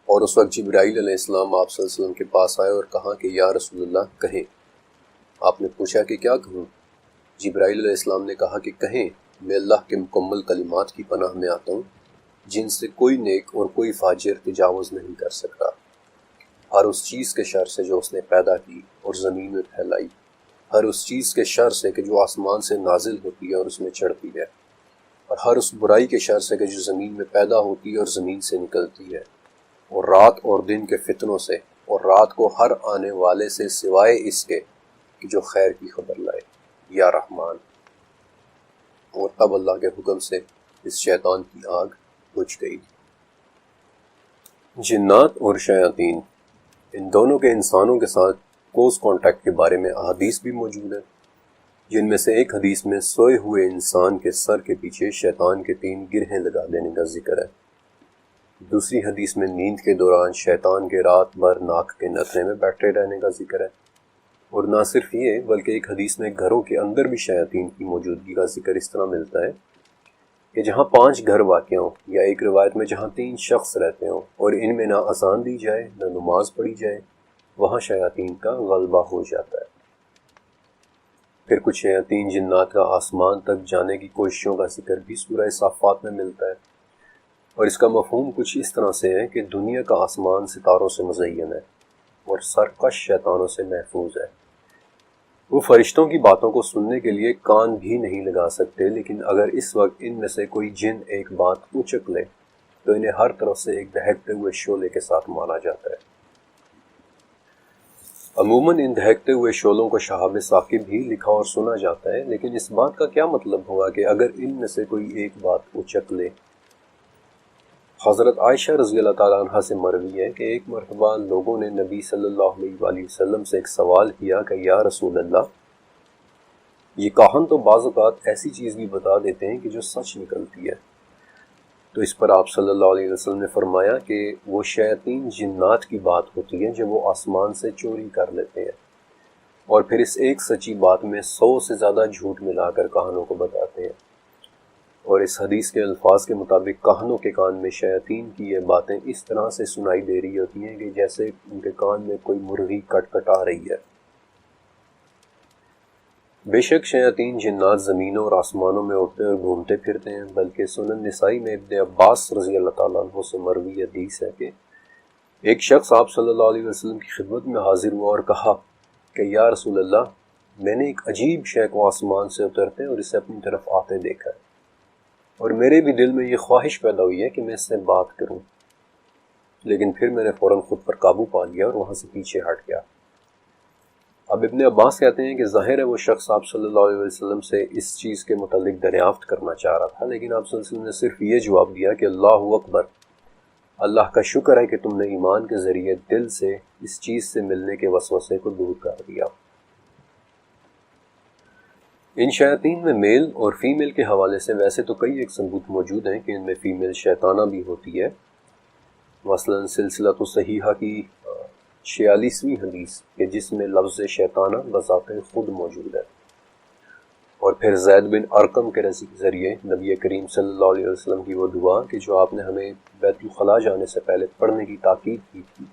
اور اس وقت جبرائیل علیہ السلام آپ صلی اللہ علیہ وسلم کے پاس آئے اور کہا کہ یا رسول اللہ کہیں۔ آپ نے پوچھا کہ کیا کہوں؟ جبرائیل علیہ السلام نے کہا کہ کہیں، میں اللہ کے مکمل کلمات کی پناہ میں آتا ہوں جن سے کوئی نیک اور کوئی فاجر تجاوز نہیں کر سکتا، ہر اس چیز کے شر سے جو اس نے پیدا کی اور زمین میں پھیلائی، ہر اس چیز کے شر سے کہ جو آسمان سے نازل ہوتی ہے اور اس میں چڑھتی ہے، اور ہر اس برائی کے شر سے کہ جو زمین میں پیدا ہوتی ہے اور زمین سے نکلتی ہے، اور رات اور دن کے فتنوں سے، اور رات کو ہر آنے والے سے سوائے اس کے کہ جو خیر کی خبر لائے، یا رحمان۔ اور تب اللہ کے حکم سے اس شیطان کی آگ بجھ گئی۔ جنات اور شیاطین، ان دونوں کے انسانوں کے ساتھ کلوز کانٹیکٹ کے بارے میں احادیث بھی موجود ہیں، جن میں سے ایک حدیث میں سوئے ہوئے انسان کے سر کے پیچھے شیطان کے 3 گرہیں لگا دینے کا ذکر ہے۔ دوسری حدیث میں نیند کے دوران شیطان کے رات بھر ناک کے نتھنے میں بیٹھے رہنے کا ذکر ہے، اور نہ صرف یہ بلکہ ایک حدیث میں گھروں کے اندر بھی شیاطین کی موجودگی کا ذکر اس طرح ملتا ہے کہ جہاں 5 گھر واقع ہوں، یا ایک روایت میں جہاں 3 شخص رہتے ہوں اور ان میں نہ اذان دی جائے نہ نماز پڑھی جائے، وہاں شیاطین کا غلبہ ہو جاتا ہے۔ پھر کچھ شیاطین جنات کا آسمان تک جانے کی کوششوں کا ذکر بھی سورہ صافات میں ملتا ہے، اور اس کا مفہوم کچھ اس طرح سے ہے کہ دنیا کا آسمان ستاروں سے مزین ہے اور سرکش شیطانوں سے محفوظ ہے۔ وہ فرشتوں کی باتوں کو سننے کے لیے کان بھی نہیں لگا سکتے، لیکن اگر اس وقت ان میں سے کوئی جن ایک بات اچک لے تو انہیں ہر طرف سے ایک دہکتے ہوئے شعلے کے ساتھ مارا جاتا ہے۔ عموماً ان دہکتے ہوئے شعلوں کو شہاب ثاقب ہی لکھا اور سنا جاتا ہے، لیکن اس بات کا کیا مطلب ہوا کہ اگر ان میں سے کوئی ایک بات اچک لے؟ حضرت عائشہ رضی اللہ تعالیٰ عنہ سے مروی ہے کہ ایک مرتبہ لوگوں نے نبی صلی اللہ علیہ وآلہ وسلم سے ایک سوال کیا کہ یا رسول اللہ، یہ کاہن تو بعض اوقات ایسی چیز بھی بتا دیتے ہیں کہ جو سچ نکلتی ہے۔ تو اس پر آپ صلی اللہ علیہ وسلم نے فرمایا کہ وہ شیاطین جنات کی بات ہوتی ہے جو وہ آسمان سے چوری کر لیتے ہیں، اور پھر اس ایک سچی بات میں 100 سے زیادہ جھوٹ ملا کر کاہنوں کو بتاتے ہیں۔ اور اس حدیث کے الفاظ کے مطابق کاہنوں کے کان میں شیاطین کی یہ باتیں اس طرح سے سنائی دے رہی ہوتی ہیں کہ جیسے ان کے کان میں کوئی مرغی کٹکٹا رہی ہے۔ بے شک شیاطین جنات زمینوں اور آسمانوں میں اڑتے اور گھومتے پھرتے ہیں، بلکہ سنن نسائی میں ابن عباس رضی اللہ تعالیٰ عنہ سے مروی حدیث ہے کہ ایک شخص آپ صلی اللہ علیہ وسلم کی خدمت میں حاضر ہوا اور کہا کہ یا رسول اللہ، میں نے ایک عجیب شے کو آسمان سے اترتے اور اسے اپنی طرف آتے دیکھا ہے، اور میرے بھی دل میں یہ خواہش پیدا ہوئی ہے کہ میں اس سے بات کروں، لیکن پھر میں نے فوراً خود پر قابو پا لیا اور وہاں سے پیچھے ہٹ گیا۔ اب ابن عباس کہتے ہیں کہ ظاہر ہے وہ شخص آپ صلی اللہ علیہ وسلم سے اس چیز کے متعلق دریافت کرنا چاہ رہا تھا، لیکن آپ صلی اللہ علیہ وسلم نے صرف یہ جواب دیا کہ اللہ اکبر، اللہ کا شکر ہے کہ تم نے ایمان کے ذریعے دل سے اس چیز سے ملنے کے وسوسے کو دور کر دیا۔ ان شیاطین میں میل اور فیمیل کے حوالے سے ویسے تو کئی ایک ثبوت موجود ہیں کہ ان میں فیمیل شیطانہ بھی ہوتی ہے۔ مثلا سلسلہ صحیحہ کی 46ویں حدیث کہ جس میں لفظ شیطانہ بذات خود موجود ہے، اور پھر زید بن ارقم کے ذریعے نبی کریم صلی اللہ علیہ وسلم کی وہ دعا کہ جو آپ نے ہمیں بیت الخلاء جانے سے پہلے پڑھنے کی تاکید کی تھی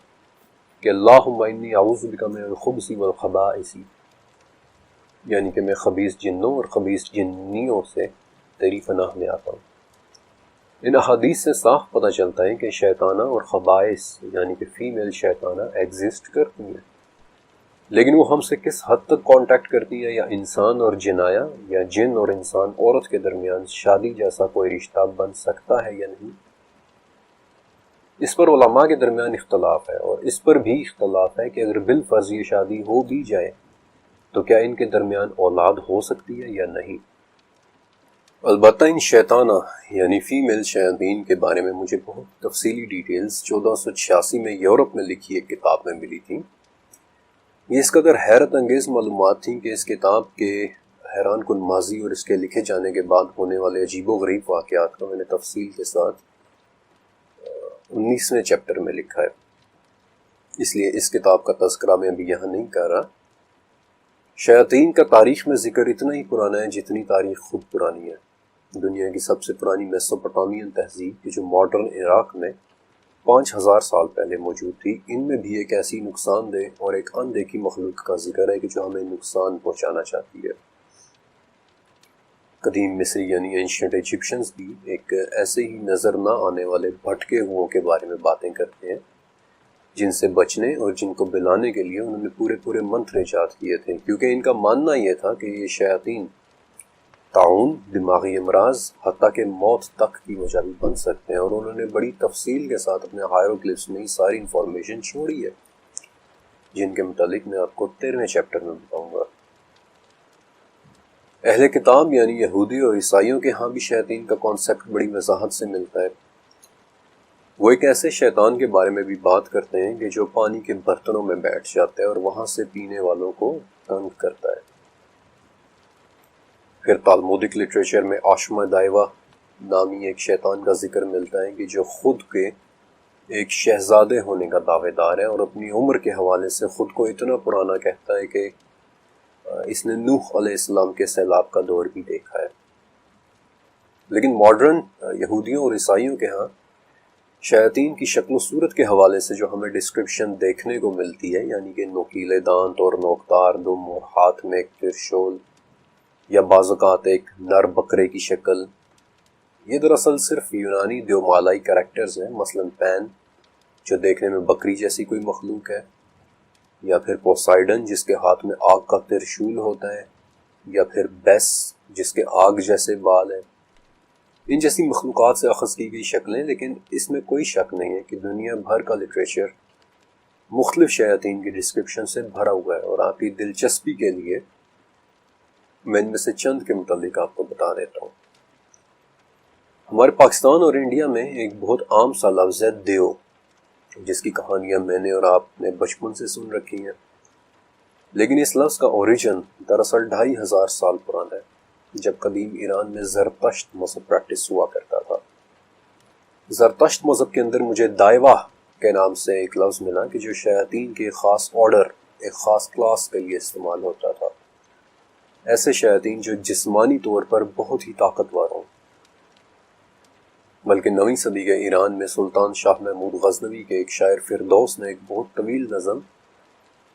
کہ اللہم انی اعوذ بک من الخبث والخبائث، یعنی کہ میں خبیث جنوں اور خبیث جنیوں سے تیری پناہ میں آتا ہوں۔ ان احادیث سے صاف پتہ چلتا ہے کہ شیطانہ اور خبائث یعنی کہ فیمیل شیطانہ ایگزسٹ کرتی ہیں، لیکن وہ ہم سے کس حد تک کانٹیکٹ کرتی ہیں، یا انسان اور جنایا یا جن اور انسان عورت کے درمیان شادی جیسا کوئی رشتہ بن سکتا ہے یا نہیں، اس پر علماء کے درمیان اختلاف ہے، اور اس پر بھی اختلاف ہے کہ اگر بالفرض یہ شادی ہو بھی جائے تو کیا ان کے درمیان اولاد ہو سکتی ہے یا نہیں۔ البتہ ان شیطانہ یعنی فیمیل شیاطین کے بارے میں مجھے بہت تفصیلی ڈیٹیلز 1486 میں یورپ میں لکھی ایک کتاب میں ملی تھی۔ یہ اس قدر حیرت انگیز معلومات تھیں کہ اس کتاب کے حیران کن ماضی اور اس کے لکھے جانے کے بعد ہونے والے عجیب و غریب واقعات کا میں نے تفصیل کے ساتھ 19ویں چیپٹر میں لکھا ہے، اس لیے اس کتاب کا تذکرہ میں ابھی یہاں نہیں کر رہا۔ شیاطین کا تاریخ میں ذکر اتنا ہی پرانا ہے جتنی تاریخ خود پرانی ہے۔ دنیا کی سب سے پرانی میسوپوٹامیان تہذیب کی جو ماڈرن عراق میں 5000 سال پہلے موجود تھی، ان میں بھی ایک ایسی نقصان دہ اور ایک اندیکھی مخلوق کا ذکر ہے کہ جو ہمیں نقصان پہنچانا چاہتی ہے۔ قدیم مصری یعنی اینشنٹ ایجپشنز بھی ایک ایسے ہی نظر نہ آنے والے بھٹکے ہوئوں کے بارے میں باتیں کرتے ہیں جن سے بچنے اور جن کو بلانے کے لیے انہوں نے پورے منتر ایجاد کیے تھے، کیونکہ ان کا ماننا یہ تھا کہ یہ شیاطین طاعون، دماغی امراض، حتیٰ کہ موت تک کی وجہ بھی بن سکتے ہیں، اور انہوں نے بڑی تفصیل کے ساتھ اپنے ہائیروگلفس میں ساری انفارمیشن چھوڑی ہے، جن کے متعلق میں آپ کو 13ویں چیپٹر میں بتاؤں گا۔ اہل کتاب یعنی یہودی اور عیسائیوں کے ہاں بھی شیاطین کا کانسیپٹ بڑی وضاحت سے ملتا ہے۔ وہ ایک ایسے شیطان کے بارے میں بھی بات کرتے ہیں کہ جو پانی کے برتنوں میں بیٹھ جاتا ہے اور وہاں سے پینے والوں کو تنگ کرتا ہے۔ پھر تالمودک لٹریچر میں آشما دائیوا نامی ایک شیطان کا ذکر ملتا ہے کہ جو خود کے ایک شہزادے ہونے کا دعوے دار ہے، اور اپنی عمر کے حوالے سے خود کو اتنا پرانا کہتا ہے کہ اس نے نوح علیہ السلام کے سیلاب کا دور بھی دیکھا ہے۔ لیکن ماڈرن یہودیوں اور عیسائیوں کے ہاں شیاطین کی شکل و صورت کے حوالے سے جو ہمیں ڈسکرپشن دیکھنے کو ملتی ہے، یعنی کہ نوکیلے دانت اور نوکدار دم اور ہاتھ میں ایک ترشول یا بعض اوقات ایک نر بکرے کی شکل، یہ دراصل صرف یونانی دیومالائی کریکٹرز ہیں، مثلا پین جو دیکھنے میں بکری جیسی کوئی مخلوق ہے، یا پھر پوسائیڈن جس کے ہاتھ میں آگ کا ترشول ہوتا ہے، یا پھر بیس جس کے آگ جیسے بال ہیں۔ ان جیسی مخلوقات سے اخذ کی گئی شکلیں، لیکن اس میں کوئی شک نہیں ہے کہ دنیا بھر کا لٹریچر مختلف شیاطین کی ڈسکرپشن سے بھرا ہوا ہے، اور آپ کی دلچسپی کے لیے میں ان میں سے چند کے متعلق آپ کو بتا دیتا ہوں۔ ہمارے پاکستان اور انڈیا میں ایک بہت عام سا لفظ ہے دیو، جس کی کہانیاں میں نے اور آپ نے بچپن سے سن رکھی ہیں، لیکن اس لفظ کا اوریجن دراصل 2500 سال پرانا ہے، جب قدیم ایران میں زرتشت مذہب پریکٹس ہوا کرتا تھا۔ زرتشت مذہب کے اندر مجھے دائوا کے نام سے ایک لفظ ملا کہ جو شیاطین کے ایک خاص آرڈر، ایک خاص کلاس کے لیے استعمال ہوتا تھا، ایسے شیاطین جو جسمانی طور پر بہت ہی طاقتور ہوں۔ بلکہ 9ویں صدی کے ایران میں سلطان شاہ محمود غزنوی کے ایک شاعر فردوس نے ایک بہت طویل نظم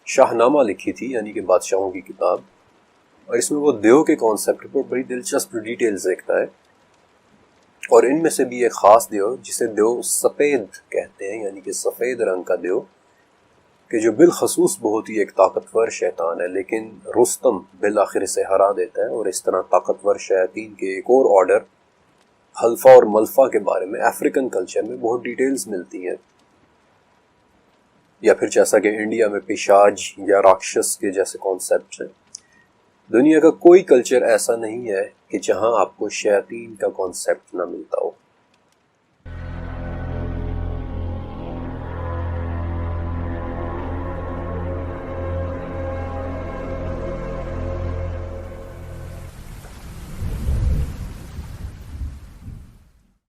شاہ نامہ لکھی تھی، یعنی کہ بادشاہوں کی کتاب، اور اس میں وہ دیو کے کانسیپٹ پر بڑی دلچسپ ڈیٹیلز دیکھتا ہے، اور ان میں سے بھی ایک خاص دیو جسے دیو سفید کہتے ہیں، یعنی کہ سفید رنگ کا دیو، کہ جو بالخصوص بہت ہی ایک طاقتور شیطان ہے، لیکن رستم بالآخر اسے ہرا دیتا ہے۔ اور اس طرح طاقتور شیاطین کے ایک اور آرڈر حلفہ اور ملفہ کے بارے میں افریقن کلچر میں بہت ڈیٹیلز ملتی ہیں، یا پھر جیسا کہ انڈیا میں پیشاج یا راکشس کے جیسے کانسیپٹ ہیں۔ دنیا کا کوئی کلچر ایسا نہیں ہے کہ جہاں آپ کو شیاطین کا کانسیپٹ نہ ملتا ہو۔